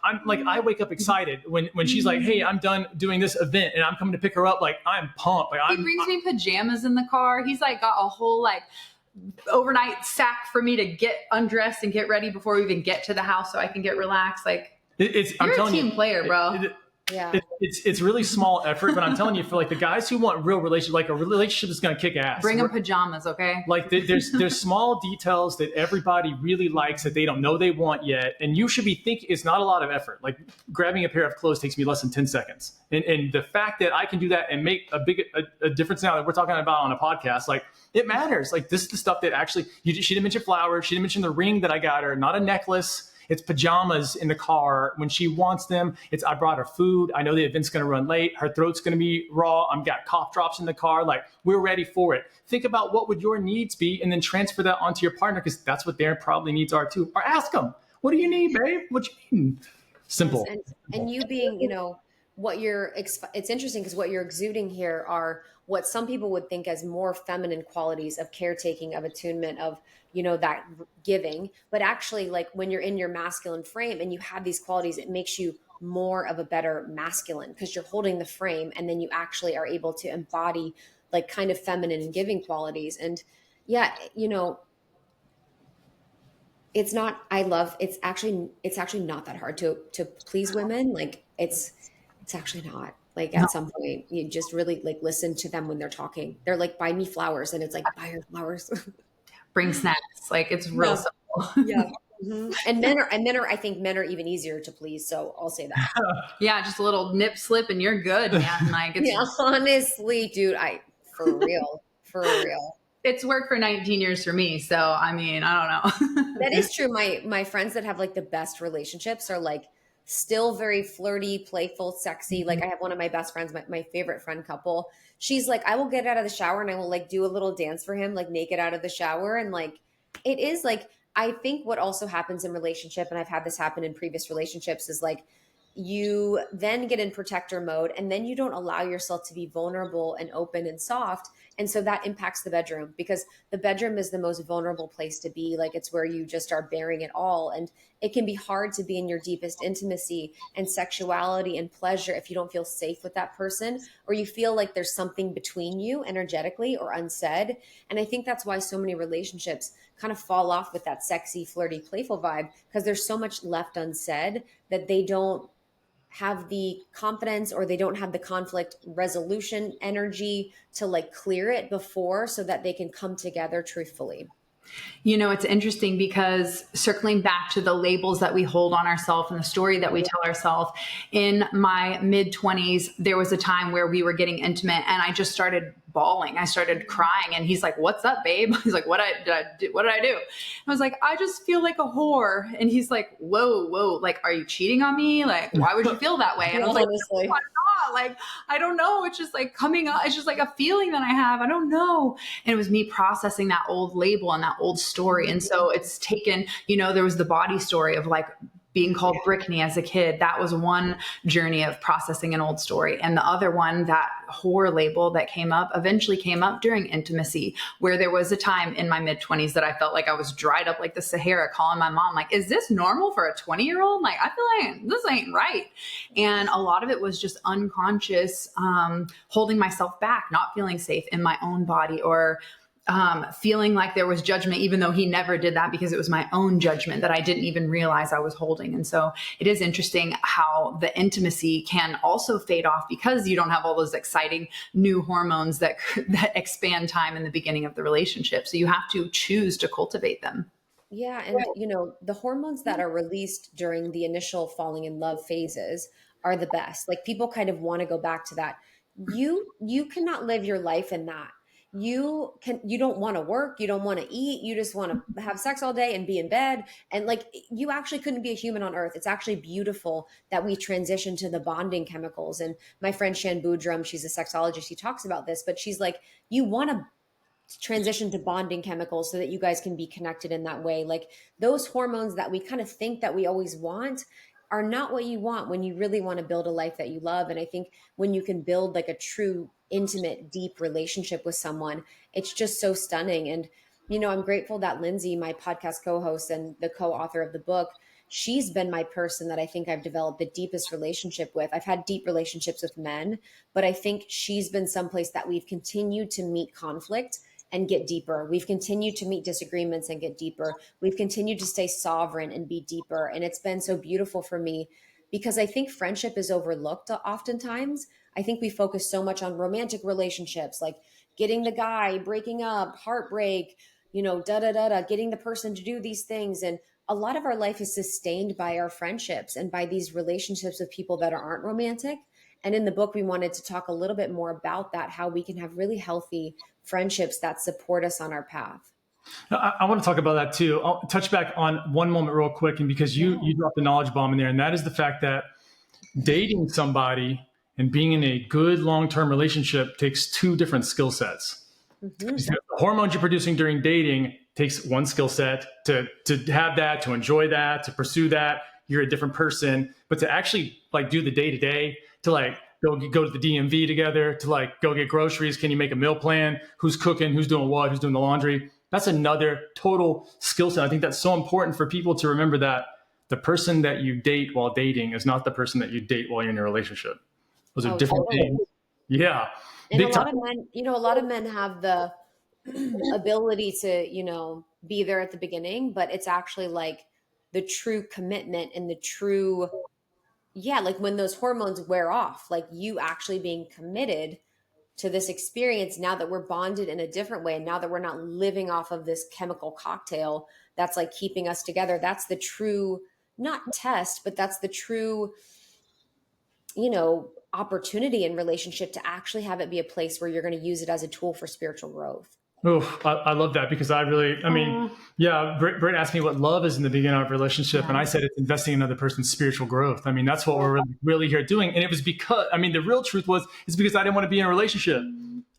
S1: I'm like, I wake up excited when she's like, hey, I'm done doing this event and I'm coming to pick her up. Like, I'm pumped. Like,
S2: He brings me pajamas in the car. He's like got a whole like overnight sack for me to get undressed and get ready before we even get to the house so I can get relaxed. Like,
S1: I'm
S2: you're a team player, bro.
S3: Yeah.
S1: It's really small effort, but I'm telling you, for like the guys who want real relationship, like a relationship that's going to kick ass.
S2: Bring them pajamas, okay?
S1: Like there's small details that everybody really likes that they don't know they want yet, and you should be thinking it's not a lot of effort. Like grabbing a pair of clothes takes me less than 10 seconds, and the fact that I can do that and make a difference now that we're talking about on a podcast, like it matters. Like this is the stuff that actually she didn't mention flowers, she didn't mention the ring that I got her, not a necklace. It's pajamas in the car when she wants them. I brought her food. I know the event's going to run late. Her throat's going to be raw. I've got cough drops in the car. Like, we're ready for it. Think about what would your needs be and then transfer that onto your partner because that's what their probably needs are too. Or ask them, what do you need, babe? What you need? Simple.
S3: Yes, and you being, it's interesting because what you're exuding here are what some people would think as more feminine qualities of caretaking, of attunement, of, that giving. But actually, like when you're in your masculine frame and you have these qualities, it makes you more of a better masculine because you're holding the frame and then you actually are able to embody like kind of feminine and giving qualities. And yeah, it's actually not that hard to please women. Like it's actually not. Like at some point you just really like listen to them when they're talking. They're like, buy me flowers. And it's like, buy her flowers.
S2: Bring snacks. Like it's real simple.
S3: Yeah. Mm-hmm. And men are, I think men are even easier to please. So I'll say that.
S2: Yeah. Just a little nip slip and you're good, man. Like it's
S3: honestly, dude, for real.
S2: It's worked for 19 years for me. So, I don't know.
S3: That is true. My friends that have like the best relationships are like still very flirty, playful, sexy. Like I have one of my best friends, my favorite friend couple. She's like, I will get out of the shower and I will like do a little dance for him, like naked out of the shower. And like, it is like, I think what also happens in relationship, and I've had this happen in previous relationships, is like, you then get in protector mode and then you don't allow yourself to be vulnerable and open and soft. And so that impacts the bedroom because the bedroom is the most vulnerable place to be. Like it's where you just are bearing it all. And it can be hard to be in your deepest intimacy and sexuality and pleasure if you don't feel safe with that person, or you feel like there's something between you energetically or unsaid. And I think that's why so many relationships kind of fall off with that sexy, flirty, playful vibe, because there's so much left unsaid that they don't have the confidence or they don't have the conflict resolution energy to like clear it before so that they can come together truthfully.
S2: It's interesting because circling back to the labels that we hold on ourselves and the story that we tell ourselves, in my mid-20s, there was a time where we were getting intimate and I just started bawling. I started crying and he's like, what's up, babe? He's like, what did I do? I was like, I just feel like a whore. And he's like, whoa, like, are you cheating on me? Like, why would you feel that way? And I was like, no, I'm not. Like, I don't know. It's just like coming up. It's just like a feeling that I have. I don't know. And it was me processing that old label and that old story. And so it's taken, there was the body story of like being called Brittney as a kid. That was one journey of processing an old story. And the other one, that whore label that eventually came up during intimacy, where there was a time in my mid-20s that I felt like I was dried up like the Sahara, calling my mom, like, is this normal for a 20-year-old? Like, I feel like this ain't right. And a lot of it was just unconscious, holding myself back, not feeling safe in my own body, or feeling like there was judgment, even though he never did that, because it was my own judgment that I didn't even realize I was holding. And so it is interesting how the intimacy can also fade off because you don't have all those exciting new hormones that expand time in the beginning of the relationship. So you have to choose to cultivate them.
S3: Yeah. And, the hormones that are released during the initial falling in love phases are the best. Like people kind of want to go back to that. You cannot live your life in that. You don't want to work. You don't want to eat. You just want to have sex all day and be in bed. And like, you actually couldn't be a human on earth. It's actually beautiful that we transition to the bonding chemicals. And my friend Shan Boudrum, she's a sexologist. She talks about this, but she's like, you want to transition to bonding chemicals so that you guys can be connected in that way. Like those hormones that we kind of think that we always want are not what you want when you really want to build a life that you love. And I think when you can build like a true, intimate, deep relationship with someone, it's just so stunning. And, I'm grateful that Lindsay, my podcast co-host and the co-author of the book, she's been my person that I think I've developed the deepest relationship with. I've had deep relationships with men, but I think she's been someplace that we've continued to meet conflict and get deeper. We've continued to meet disagreements and get deeper. We've continued to stay sovereign and be deeper. And it's been so beautiful for me because I think friendship is overlooked oftentimes. I think we focus so much on romantic relationships, like getting the guy, breaking up, heartbreak, getting the person to do these things. And a lot of our life is sustained by our friendships and by these relationships with people that aren't romantic. And in the book, we wanted to talk a little bit more about that, how we can have really healthy friendships that support us on our path.
S1: I want to talk about that too. I'll touch back on one moment real quick. And because you dropped the knowledge bomb in there, and that is the fact that dating somebody and being in a good long-term relationship takes two different skill sets. Mm-hmm. The hormones you're producing during dating takes one skill set to have that, to enjoy that, to pursue that. You're a different person, but to actually like do the day-to-day, to like go to the DMV together, to like go get groceries. Can you make a meal plan? Who's cooking? Who's doing what? Who's doing the laundry? That's another total skill set. I think that's so important for people to remember that the person that you date while dating is not the person that you date while you're in a relationship. Those are different things. Yeah.
S3: And a lot of men have the ability to, be there at the beginning, but it's actually like the true commitment and the true, like when those hormones wear off, like you actually being committed to this experience now that we're bonded in a different way. And now that we're not living off of this chemical cocktail that's like keeping us together. That's the true, not test, but that's the true, opportunity in relationship to actually have it be a place where you're going to use it as a tool for spiritual growth.
S1: Oh, I love that because Britt asked me what love is in the beginning of a relationship. Yeah. And I said, it's investing in another person's spiritual growth. I mean, that's what we're really here doing. And it was because, the real truth it's because I didn't want to be in a relationship.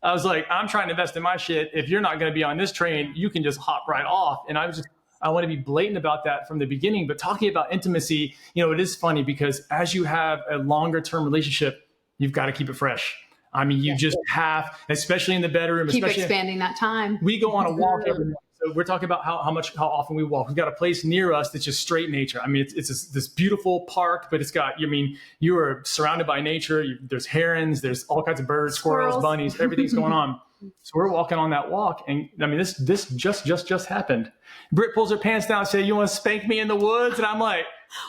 S1: I was like, I'm trying to invest in my shit. If you're not going to be on this train, you can just hop right off. And I want to be blatant about that from the beginning. But talking about intimacy, it is funny because as you have a longer term relationship, you've got to keep it fresh. Just have, especially in the bedroom.
S2: Keep expanding that time.
S1: We go on a walk every morning. So we're talking about how often we walk. We've got a place near us that's just straight nature. It's this beautiful park, but it's got, you are surrounded by nature. There's herons, there's all kinds of birds, squirrels, bunnies, everything's going on. So we're walking on that walk. And this just happened. Britt pulls her pants down and says, "You want to spank me in the woods?" And I'm like,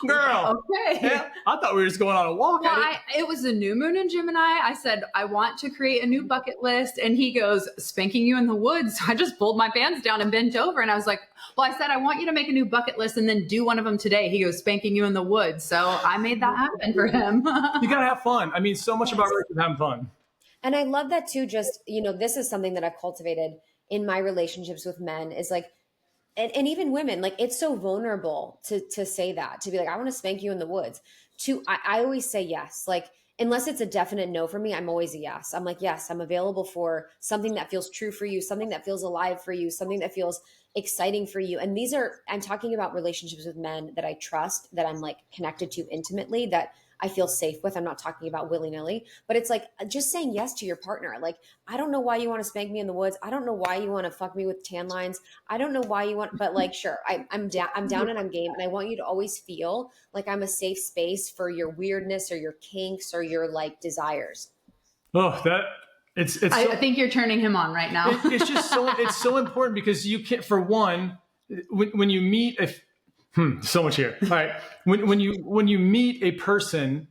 S1: girl, okay. Yeah, I thought we were just going on a walk.
S2: Well, it was a new moon in Gemini. I said, I want to create a new bucket list. And he goes, spanking you in the woods. So I just pulled my pants down and bent over. And I was like, well, I said, I want you to make a new bucket list and then do one of them today. He goes, spanking you in the woods. So I made that happen for him.
S1: You got to have fun. So much about having fun.
S3: And I love that too. Just, this is something that I've cultivated in my relationships with men is like, and even women, like it's so vulnerable to say that, to be like, I want to spank you in the woods. I always say yes. Like, unless it's a definite no for me, I'm always a yes. I'm like, yes, I'm available for something that feels true for you, something that feels alive for you, something that feels exciting for you. And I'm talking about relationships with men that I trust, that I'm like connected to intimately, that I feel safe with. I'm not talking about willy-nilly, but it's like just saying yes to your partner. Like, I don't know why you want to spank me in the woods. I don't know why you want to fuck me with tan lines. I don't know why you want, but like, sure, I'm down and I'm game. And I want you to always feel like I'm a safe space for your weirdness or your kinks or your like desires.
S1: Oh,
S2: I think you're turning him on right now.
S1: It's just it's so important because you can't, for one, when you meet so much here. All right. When you meet a person,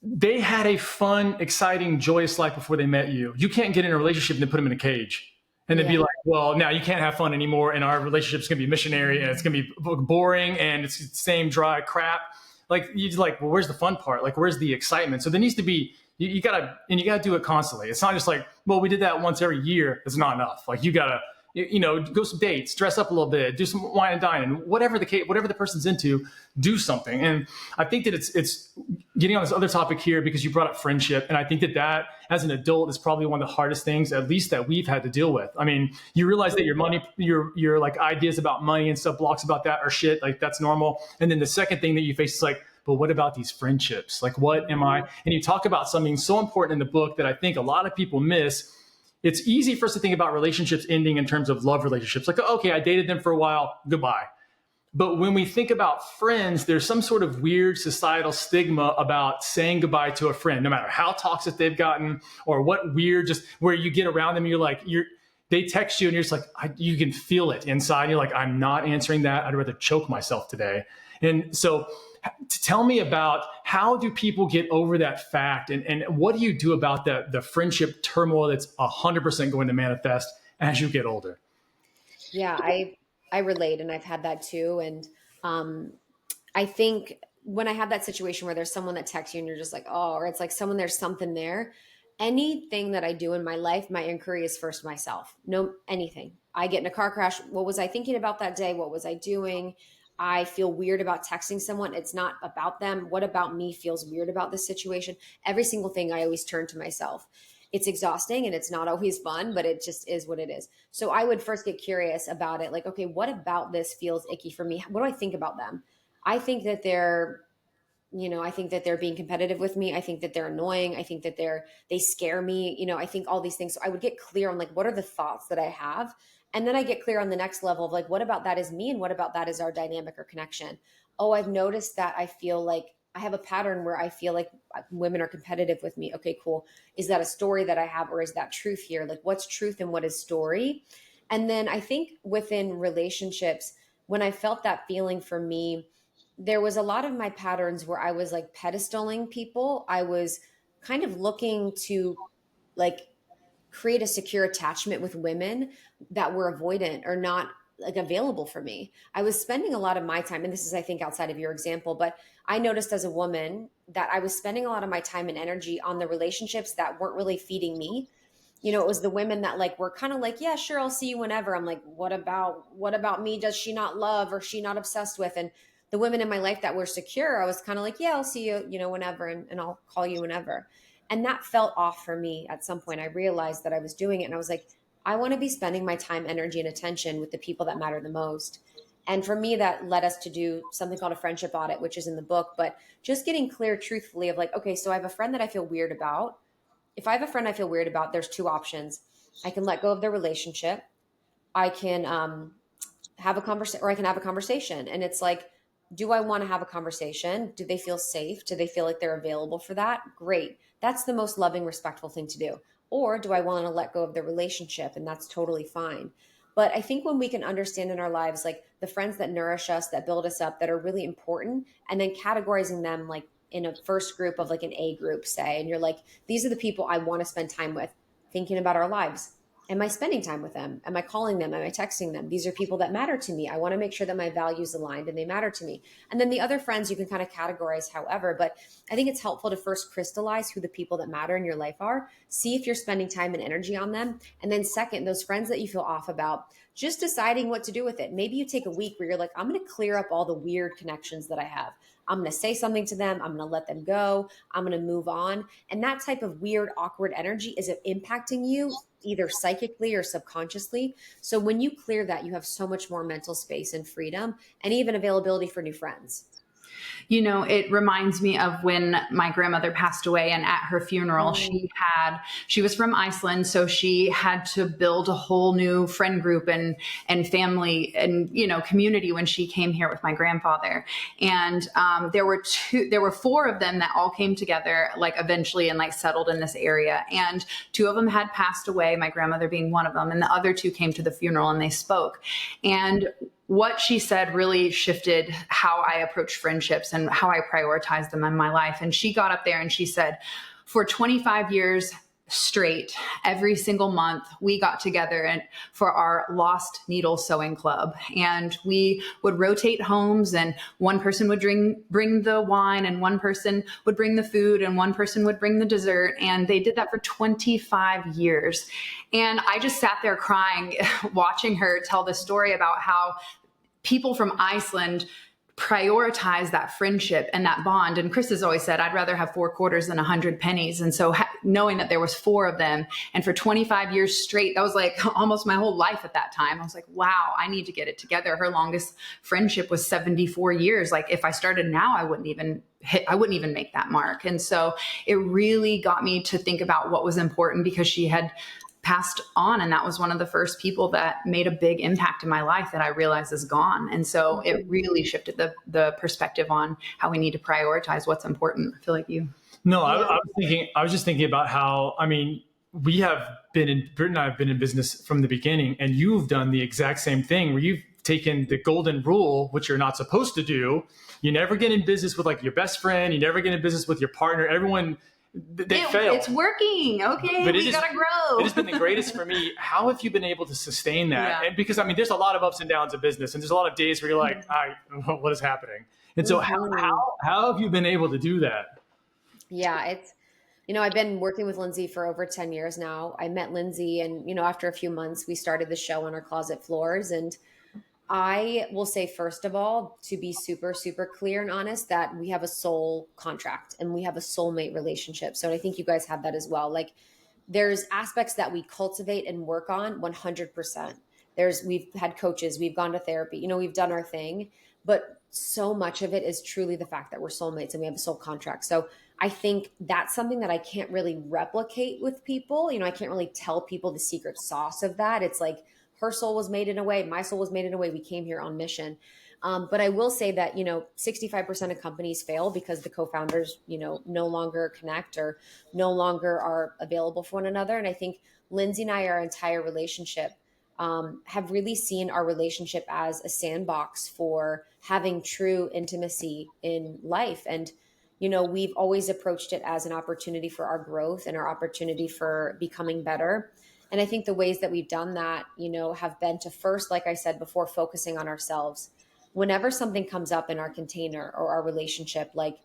S1: they had a fun, exciting, joyous life before they met you. You can't get in a relationship and then put them in a cage and then be like, well, now you can't have fun anymore. And our relationship's going to be missionary and it's going to be boring and it's the same dry crap. Like you're like, well, where's the fun part? Like, where's the excitement? So there needs to be, you gotta do it constantly. It's not just like, well, we did that once every year. It's not enough. Like you gotta, go some dates, dress up a little bit, do some wine and dine, and whatever the person's into, do something. And I think that it's getting on this other topic here because you brought up friendship. And I think that as an adult is probably one of the hardest things, at least that we've had to deal with. I mean, you realize that your money, your like ideas about money and stuff, blocks about that are shit. Like that's normal. And then the second thing that you face is like, but what about these friendships? Like, what am I? And you talk about something so important in the book that I think a lot of people miss. It's easy for us to think about relationships ending in terms of love relationships. Like, okay, I dated them for a while, goodbye. But when we think about friends, there's some sort of weird societal stigma about saying goodbye to a friend, no matter how toxic they've gotten or what weird, just where you get around them, they text you and you're just like, you can feel it inside. You're like, I'm not answering that. I'd rather choke myself today. And so tell me about how do people get over that fact and what do you do about the friendship turmoil that's 100% going to manifest as you get older?
S3: Yeah, I relate and I've had that too. And I think when I have that situation where there's someone that texts you and you're just like, oh, or it's like there's something there. Anything that I do in my life, my inquiry is first myself. No, anything. I get in a car crash. What was I thinking about that day? What was I doing? I feel weird about texting someone. It's not about them. What about me feels weird about this situation? Every single thing I always turn to myself. It's exhausting and it's not always fun, but it just is what it is. So I would first get curious about it. Like, okay, what about this feels icky for me? What do I think about them? I think that they're being competitive with me. I think that they're annoying. I think that they scare me. I think all these things. So I would get clear on like, what are the thoughts that I have? And then I get clear on the next level of like, what about that is me? And what about that is our dynamic or connection? Oh, I've noticed that I feel like I have a pattern where I feel like women are competitive with me. Okay, cool. Is that a story that I have or is that truth here? Like what's truth and what is story? And then I think within relationships, when I felt that feeling for me, there was a lot of my patterns where I was like pedestaling people. I was kind of looking to like create a secure attachment with women that were avoidant or not like available for me. I was spending a lot of my time, and this is, I think, outside of your example, but I noticed as a woman that I was spending a lot of my time and energy on the relationships that weren't really feeding me. It was the women that like were kind of like, yeah, sure, I'll see you whenever. I'm like, what about me? Does she not love or she not obsessed with? And the women in my life that were secure, I was kind of like, yeah, I'll see you, whenever, and I'll call you whenever. And that felt off for me at some point. I realized that I was doing it and I was like, I want to be spending my time, energy, and attention with the people that matter the most. And for me, that led us to do something called a friendship audit, which is in the book, but just getting clear truthfully of like, okay, so I have a friend that I feel weird about. If I have a friend I feel weird about, there's two options. I can let go of their relationship. I can have a conversation, or I can have a conversation. And it's like, do I want to have a conversation? Do they feel safe? Do they feel like they're available for that? Great. That's the most loving, respectful thing to do. Or do I want to let go of the relationship? And that's totally fine. But I think when we can understand in our lives, like the friends that nourish us, that build us up, that are really important, and then categorizing them like in a first group of like an A group, say, and you're like, these are the people I want to spend time with, thinking about our lives. Am I spending time with them? Am I calling them? Am I texting them? These are people that matter to me. I want to make sure that my values aligned and they matter to me. And then the other friends you can kind of categorize however, but I think it's helpful to first crystallize who the people that matter in your life are. See if you're spending time and energy on them. And then second, those friends that you feel off about, just deciding what to do with it. Maybe you take a week where you're like, I'm going to clear up all the weird connections that I have. I'm going to say something to them. I'm going to let them go. I'm going to move on. And that type of weird, awkward energy, is it impacting you either psychically or subconsciously? So when you clear that, you have so much more mental space and freedom and even availability for new friends.
S2: You know, it reminds me of when my grandmother passed away, and at her funeral, she was from Iceland. So she had to build a whole new friend group and family and, you know, community when she came here with my grandfather. And there were four of them that all came together, like eventually, and like settled in this area. And two of them had passed away, my grandmother being one of them. And the other two came to the funeral and they spoke. And what she said really shifted how I approach friendships and how I prioritize them in my life. And she got up there and she said, for 25 years straight, every single month, we got together and for our Lost Needle Sewing Club. And we would rotate homes, and one person would bring the wine, and one person would bring the food, and one person would bring the dessert. And they did that for 25 years. And I just sat there crying, watching her tell the story about how people from Iceland prioritize that friendship and that bond. And Chris has always said, I'd rather have 4 quarters than 100 pennies. And so knowing that there was 4 of them, and for 25 years straight, that was like almost my whole life at that time. I was like, wow, I need to get it together. Her longest friendship was 74 years. Like if I started now, I wouldn't even make that mark. And so it really got me to think about what was important, because she had passed on. And that was one of the first people that made a big impact in my life that I realized is gone. And so it really shifted the perspective on how we need to prioritize what's important. I feel like you.
S1: No, I was just thinking about how, I mean, Brittney and I have been in business from the beginning, and you've done the exact same thing where you've taken the golden rule, which you're not supposed to do. You never get in business with like your best friend. You never get in business with your partner. Everyone, they fail.
S2: It's working. Okay.
S1: But
S2: we gotta grow.
S1: It has been the greatest for me. How have you been able to sustain that? Yeah. And because, I mean, there's a lot of ups and downs in business, and there's a lot of days where you're like, what is happening? And so how have you been able to do that?
S3: Yeah, it's, you know, I've been working with Lindsay for over 10 years now. I met Lindsay, and, you know, after a few months, we started the show on our closet floors. And I will say, first of all, to be super, super clear and honest, that we have a soul contract and we have a soulmate relationship. So I think you guys have that as well. Like there's aspects that we cultivate and work on 100%. We've had coaches, we've gone to therapy, you know, we've done our thing, but so much of it is truly the fact that we're soulmates and we have a soul contract. So I think that's something that I can't really replicate with people. You know, I can't really tell people the secret sauce of that. It's like, her soul was made in a way, my soul was made in a way. We came here on mission. But I will say that, you know, 65% of companies fail because the co-founders, you know, no longer connect or no longer are available for one another. And I think Lindsay and I, our entire relationship, have really seen our relationship as a sandbox for having true intimacy in life. And, you know, we've always approached it as an opportunity for our growth and our opportunity for becoming better. And I think the ways that we've done that, you know, have been to first, like I said before, focusing on ourselves. Whenever something comes up in our container or our relationship, like,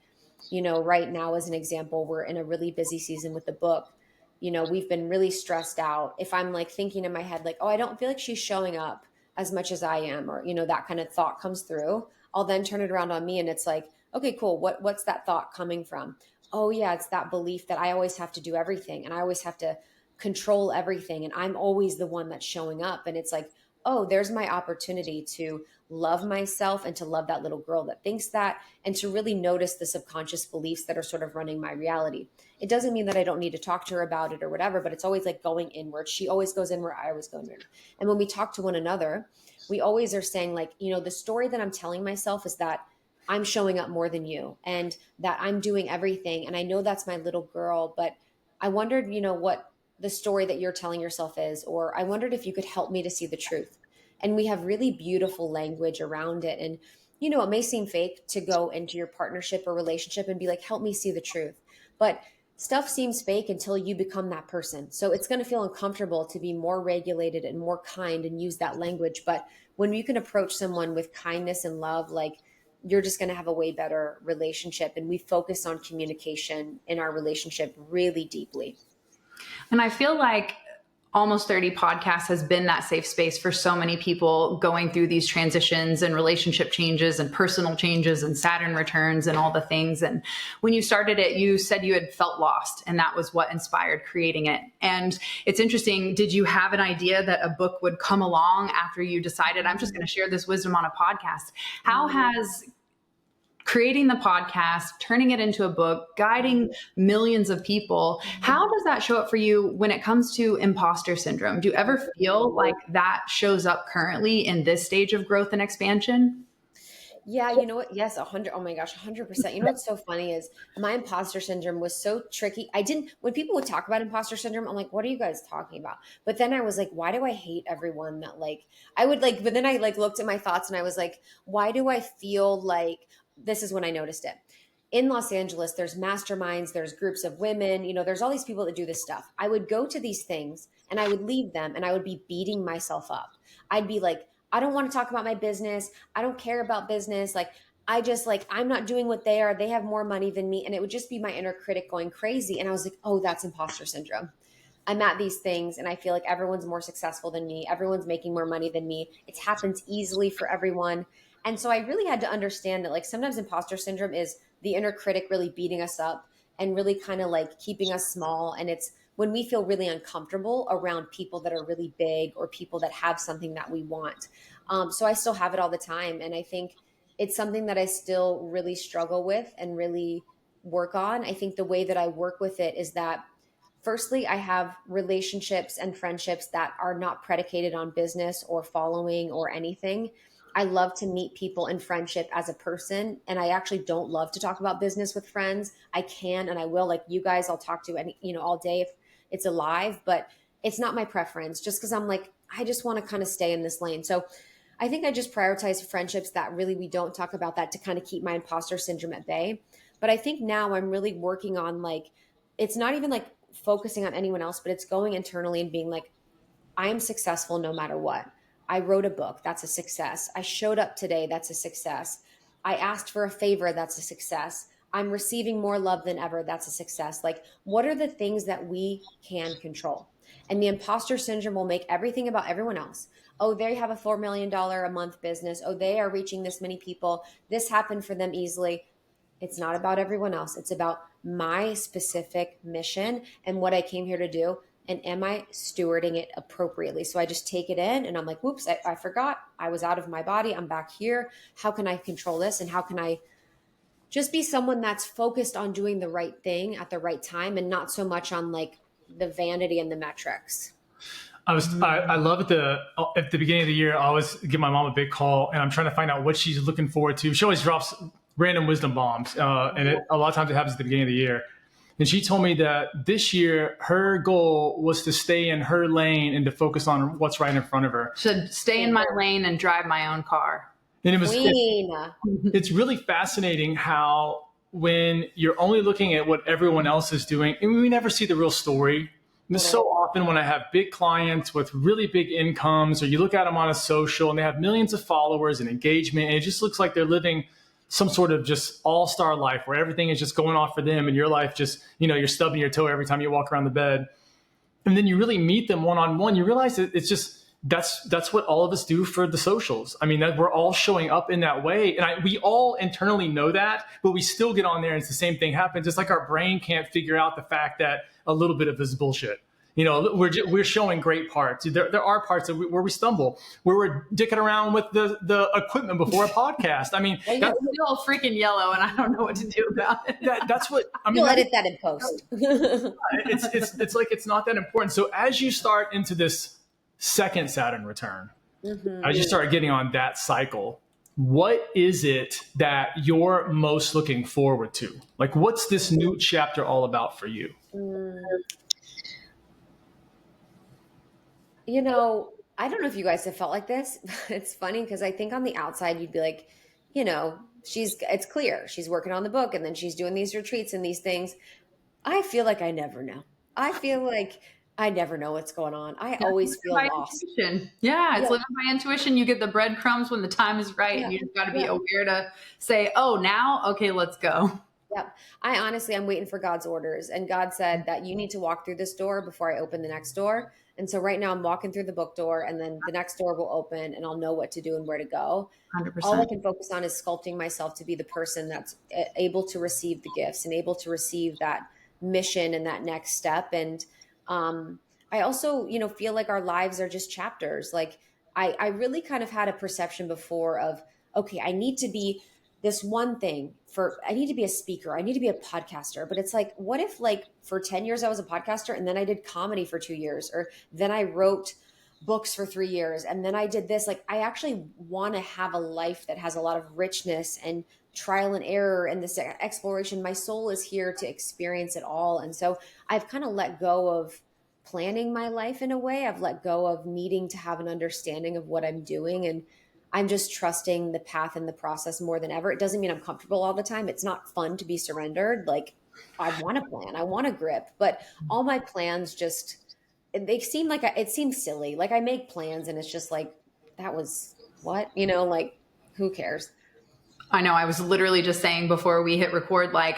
S3: you know, right now, as an example, we're in a really busy season with the book. You know, we've been really stressed out. If I'm like thinking in my head, like, oh, I don't feel like she's showing up as much as I am, or, you know, that kind of thought comes through, I'll then turn it around on me. And it's like, okay, cool. What's that thought coming from? Oh yeah, it's that belief that I always have to do everything and I always have to control everything. And I'm always the one that's showing up. And it's like, oh, there's my opportunity to love myself and to love that little girl that thinks that, and to really notice the subconscious beliefs that are sort of running my reality. It doesn't mean that I don't need to talk to her about it or whatever, but it's always like going inward. She always goes inward. I always go inward. And when we talk to one another, we always are saying like, you know, the story that I'm telling myself is that I'm showing up more than you and that I'm doing everything. And I know that's my little girl, but I wondered, you know, what the story that you're telling yourself is, or I wondered if you could help me to see the truth. And we have really beautiful language around it. And, you know, it may seem fake to go into your partnership or relationship and be like, help me see the truth. But stuff seems fake until you become that person. So it's going to feel uncomfortable to be more regulated and more kind and use that language. But when you can approach someone with kindness and love, like, you're just going to have a way better relationship. And we focus on communication in our relationship really deeply.
S2: And I feel like Almost 30 podcast has been that safe space for so many people going through these transitions and relationship changes and personal changes and Saturn returns and all the things. And when you started it, you said you had felt lost, and that was what inspired creating it. And it's interesting. Did you have an idea that a book would come along after you decided, I'm just going to share this wisdom on a podcast? How has creating the podcast, turning it into a book, guiding millions of people. How does that show up for you when it comes to imposter syndrome? Do you ever feel like that shows up currently in this stage of growth and expansion?
S3: Yeah, you know what? Yes, 100. Oh my gosh, 100%. You know what's so funny is my imposter syndrome was so tricky. When people would talk about imposter syndrome, I'm like, what are you guys talking about? But then I was like, why do I hate everyone that but then I looked at my thoughts and I was like, why do I feel like this is when I noticed it. In Los Angeles, there's masterminds, there's groups of women, there's all these people that do this stuff. I would go to these things and I would leave them and I would be beating myself up. I'd be like, I don't want to talk about my business. I don't care about business. I'm not doing what they are. They have more money than me. And it would just be my inner critic going crazy. And I was like, oh, that's imposter syndrome. I'm at these things and I feel like everyone's more successful than me. Everyone's making more money than me. It happens easily for everyone. And so I really had to understand that sometimes imposter syndrome is the inner critic really beating us up and really kind of keeping us small. And it's when we feel really uncomfortable around people that are really big or people that have something that we want. So I still have it all the time. And I think it's something that I still really struggle with and really work on. I think the way that I work with it is that firstly, I have relationships and friendships that are not predicated on business or following or anything. I love to meet people in friendship as a person. And I actually don't love to talk about business with friends. I can, and I will, like you guys, I'll talk to all day if it's alive, but it's not my preference just because I'm like, I just want to kind of stay in this lane. So I think I just prioritize friendships that really, we don't talk about that to kind of keep my imposter syndrome at bay. But I think now I'm really working on it's not even focusing on anyone else, but it's going internally and being like, I am successful no matter what. I wrote a book. That's a success. I showed up today. That's a success. I asked for a favor. That's a success. I'm receiving more love than ever. That's a success. What are the things that we can control? And the imposter syndrome will make everything about everyone else. Oh, they have a $4 million a month business. Oh, they are reaching this many people. This happened for them easily. It's not about everyone else. It's about my specific mission and what I came here to do. And am I stewarding it appropriately? So I just take it in and I'm like, whoops, I forgot. I was out of my body. I'm back here. How can I control this? And how can I just be someone that's focused on doing the right thing at the right time and not so much on the vanity and the metrics?
S1: I love at the beginning of the year, I always give my mom a big call and I'm trying to find out what she's looking forward to. She always drops random wisdom bombs. A lot of times it happens at the beginning of the year. And she told me that this year, her goal was to stay in her lane and to focus on what's right in front of her.
S2: Should stay in my lane and drive my own car.
S1: And it's really fascinating how when you're only looking at what everyone else is doing, and we never see the real story. And so often when I have big clients with really big incomes, or you look at them on a social and they have millions of followers and engagement, and it just looks like they're living some sort of just all-star life where everything is just going off for them and your life just, you're stubbing your toe every time you walk around the bed. And then you really meet them one-on-one, you realize that it's just, that's what all of us do for the socials. I mean, that we're all showing up in that way. And we all internally know that, but we still get on there and it's the same thing happens. It's like our brain can't figure out the fact that a little bit of this is bullshit. We're showing great parts. There are parts where we stumble, where we're dicking around with the equipment before a podcast. I mean,
S2: that's still freaking yellow, and I don't know what to do about it.
S1: That's what I mean.
S3: You'll edit that in post.
S1: It's like it's not that important. So as you start into this second Saturn return, as you start getting on that cycle, what is it that you're most looking forward to? What's this new chapter all about for you?
S3: I don't know if you guys have felt like this, but it's funny because I think on the outside, you'd be like, it's clear she's working on the book and then she's doing these retreats and these things. I feel like I never know. I feel like I never know what's going on. I always feel lost.
S2: Intuition. Yeah, it's living by intuition. You get the breadcrumbs when the time is right. And you just got to be aware to say, oh, now, okay, let's go.
S3: Yeah. I'm waiting for God's orders. And God said that you need to walk through this door before I open the next door. And so right now I'm walking through the book door and then the next door will open and I'll know what to do and where to go.
S2: 100%.
S3: All I can focus on is sculpting myself to be the person that's able to receive the gifts and able to receive that mission and that next step. And I also, feel like our lives are just chapters. I really kind of had a perception before of, okay, I need to be this one thing I need to be a speaker. I need to be a podcaster. But it's like, what if like for 10 years I was a podcaster and then I did comedy for 2 years, or then I wrote books for 3 years and then I did this. Like, I actually want to have a life that has a lot of richness and trial and error and this exploration. My soul is here to experience it all. And so I've kind of let go of planning my life in a way. I've let go of needing to have an understanding of what I'm doing. And I'm just trusting the path and the process more than ever. It doesn't mean I'm comfortable all the time. It's not fun to be surrendered. Like, I want to plan, I want to grip, but all my plans just, they seem like, it seems silly. Like, I make plans and it's just like, that was what, like, who cares?
S2: I know. I was literally just saying before we hit record, like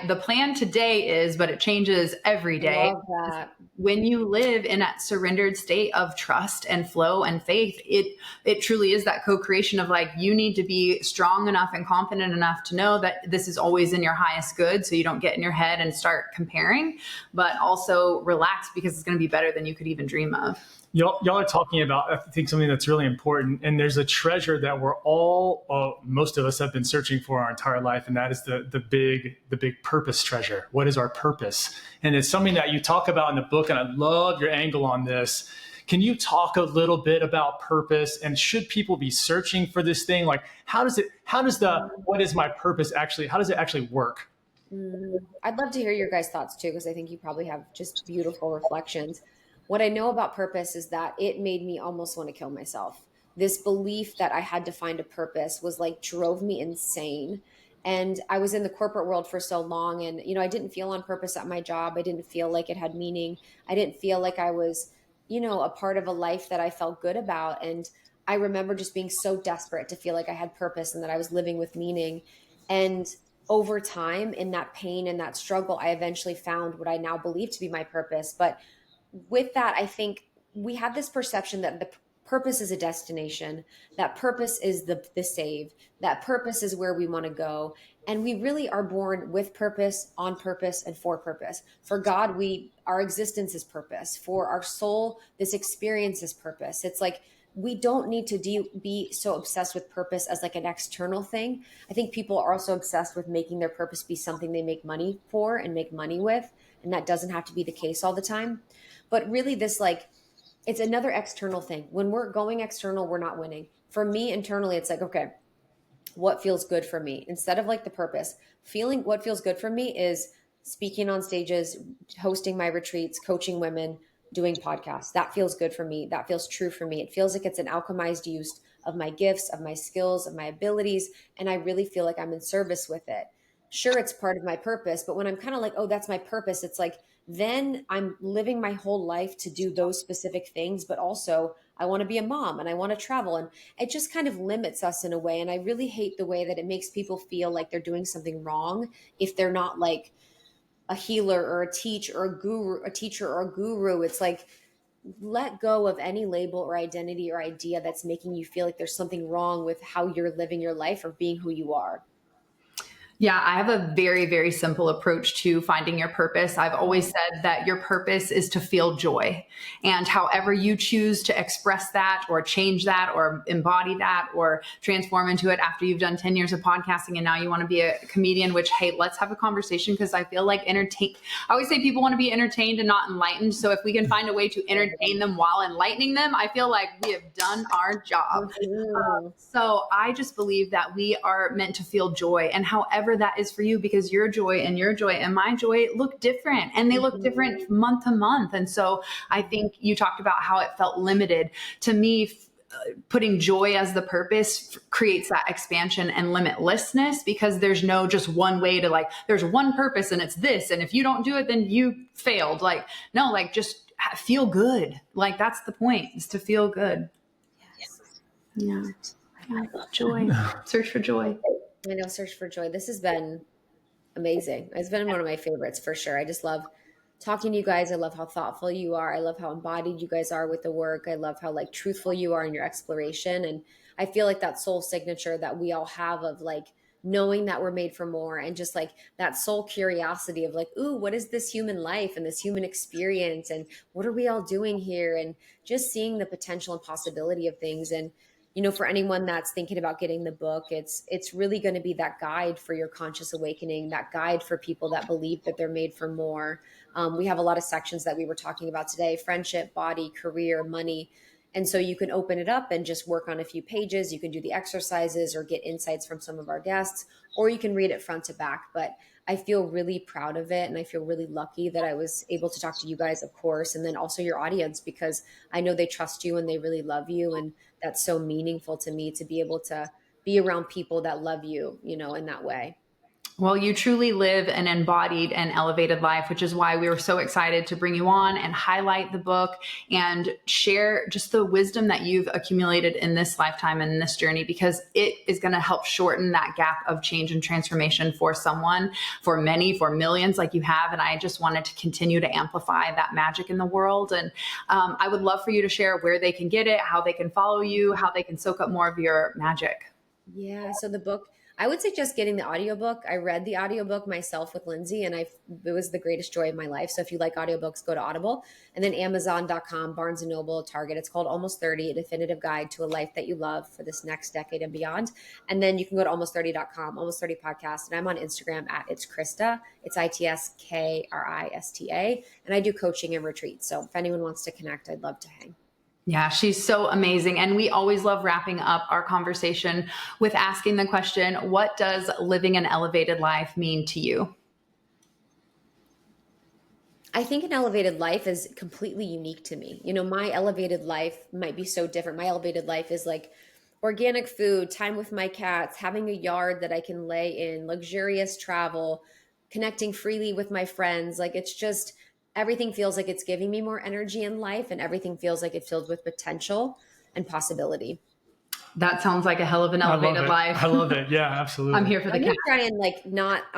S2: the plan today is, but it changes every day.
S3: Love that.
S2: When you live in that surrendered state of trust and flow and faith, it truly is that co-creation of like, you need to be strong enough and confident enough to know that this is always in your highest good. So you don't get in your head and start comparing, but also relax because it's going to be better than you could even dream of.
S1: Y'all are talking about, I think, something that's really important. And there's a treasure that we're all, most of us have been searching for our entire life. And that is the big purpose treasure. What is our purpose? And it's something that you talk about in the book. And I love your angle on this. Can you talk a little bit about purpose, and should people be searching for this thing? Like, what is my purpose actually, how does it actually work?
S3: I'd love to hear your guys' thoughts too, because I think you probably have just beautiful reflections. What I know about purpose is that it made me almost want to kill myself. This belief that I had to find a purpose was like, drove me insane. And I was in the corporate world for so long, and, I didn't feel on purpose at my job. I didn't feel like it had meaning. I didn't feel like I was, a part of a life that I felt good about. And I remember just being so desperate to feel like I had purpose and that I was living with meaning. And over time, in that pain and that struggle, I eventually found what I now believe to be my purpose. But with that, I think we have this perception that the purpose is a destination, that purpose is the save, that purpose is where we want to go. And we really are born with purpose, on purpose, and for purpose. For God, our existence is purpose. For our soul, this experience is purpose. It's like, we don't need to be so obsessed with purpose as like an external thing. I think people are also obsessed with making their purpose be something they make money for and make money with. And that doesn't have to be the case all the time. But really this, like, it's another external thing. When we're going external, we're not winning. For me, internally, it's like, okay, what feels good for me? Instead of like the purpose, feeling what feels good for me is speaking on stages, hosting my retreats, coaching women, doing podcasts. That feels good for me. That feels true for me. It feels like it's an alchemized use of my gifts, of my skills, of my abilities. And I really feel like I'm in service with it. Sure, it's part of my purpose, but when I'm kind of like, oh, that's my purpose, it's like, then I'm living my whole life to do those specific things, but also I want to be a mom and I want to travel. And it just kind of limits us in a way. And I really hate the way that it makes people feel like they're doing something wrong if they're not like a healer or a teacher or a guru. It's like, let go of any label or identity or idea that's making you feel like there's something wrong with how you're living your life or being who you are.
S2: Yeah, I have a very, very simple approach to finding your purpose. I've always said that your purpose is to feel joy. And however you choose to express that or change that or embody that or transform into it after you've done 10 years of podcasting and now you want to be a comedian, which, hey, let's have a conversation because I feel like I always say people want to be entertained and not enlightened. So if we can find a way to entertain them while enlightening them, I feel like we have done our job. So I just believe that we are meant to feel joy, and however that is for you, because your joy and my joy look different, and they look different month to month. And so I think you talked about how it felt limited. To me, putting joy as the purpose creates that expansion and limitlessness, because there's no just one way to, like, there's one purpose and it's this. And if you don't do it, then you failed. Like, no, like, just feel good. Like, that's the point, is to feel good. Yes. Yeah. Joy. Search for joy.
S3: I know, search for joy. This has been amazing. It's been one of my favorites for sure. I just love talking to you guys. I love how thoughtful you are. I love how embodied you guys are with the work. I love how like truthful you are in your exploration. And I feel like that soul signature that we all have of like knowing that we're made for more, and just like that soul curiosity of like, ooh, what is this human life and this human experience? And what are we all doing here? And just seeing the potential and possibility of things. And for anyone that's thinking about getting the book, it's really going to be that guide for your conscious awakening, that guide for people that believe that they're made for more. We have a lot of sections that we were talking about today: friendship, body, career, money. And so you can open it up and just work on a few pages. You can do the exercises or get insights from some of our guests, or you can read it front to back. But I feel really proud of it. And I feel really lucky that I was able to talk to you guys, of course, and then also your audience, because I know they trust you and they really love you. And that's so meaningful to me, to be able to be around people that love you, in that way.
S2: Well, you truly live an embodied and elevated life, which is why we were so excited to bring you on and highlight the book and share just the wisdom that you've accumulated in this lifetime and in this journey, because it is going to help shorten that gap of change and transformation for someone, for many, for millions like you have. And I just wanted to continue to amplify that magic in the world. And I would love for you to share where they can get it, how they can follow you, how they can soak up more of your magic.
S3: Yeah. So the book, I would suggest getting the audiobook. I read the audiobook myself with Lindsay, and it was the greatest joy of my life. So if you like audiobooks, go to Audible, and then Amazon.com, Barnes & Noble, Target. It's called Almost 30, a definitive guide to a life that you love for this next decade and beyond. And then you can go to almost30.com, Almost 30 podcast. And I'm on Instagram at It's Krista. It's ITSKRISTA. And I do coaching and retreats. So if anyone wants to connect, I'd love to hang.
S2: Yeah, she's so amazing. And we always love wrapping up our conversation with asking the question, what does living an elevated life mean to you?
S3: I think an elevated life is completely unique to me. My elevated life might be so different. My elevated life is like organic food, time with my cats, having a yard that I can lay in, luxurious travel, connecting freely with my friends. Like, it's just, everything feels like it's giving me more energy in life, and everything feels like it's filled with potential and possibility.
S2: That sounds like a hell of an elevated life.
S1: I love it. Yeah, absolutely.
S2: I'm here for the cat.
S3: I'm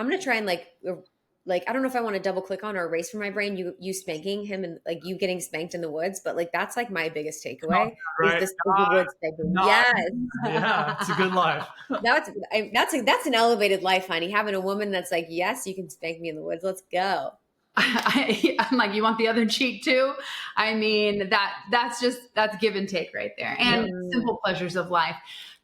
S3: going to try and I don't know if I want to double click on or erase from my brain you spanking him and like you getting spanked in the woods, but like that's like my biggest takeaway is this woods spanking. Yes.
S1: Yeah, it's a good life.
S3: That's an elevated life, honey. Having a woman that's like, yes, you can spank me in the woods. Let's go.
S2: I'm like, you want the other cheek too? I mean, that's give and take right there. And simple pleasures of life.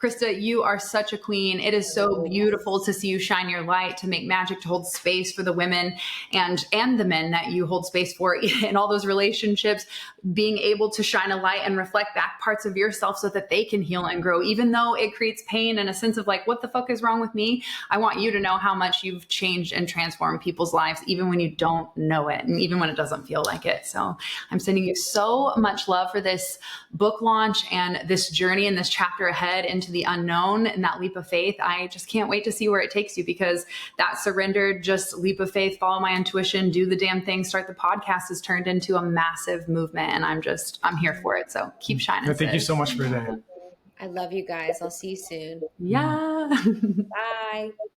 S2: Krista, you are such a queen. It is so beautiful to see you shine your light, to make magic, to hold space for the women and the men that you hold space for in all those relationships, being able to shine a light and reflect back parts of yourself so that they can heal and grow, even though it creates pain and a sense of like, what the fuck is wrong with me? I want you to know how much you've changed and transformed people's lives, even when you don't know it and even when it doesn't feel like it. So I'm sending you so much love for this book launch and this journey and this chapter ahead into the unknown and that leap of faith. I just can't wait to see where it takes you, because that surrendered, just leap of faith, follow my intuition, do the damn thing, start the podcast has turned into a massive movement, and I'm here for it. So keep shining.
S1: Thank you so much for that.
S3: I love you guys. I'll see you soon.
S2: Yeah.
S3: Bye.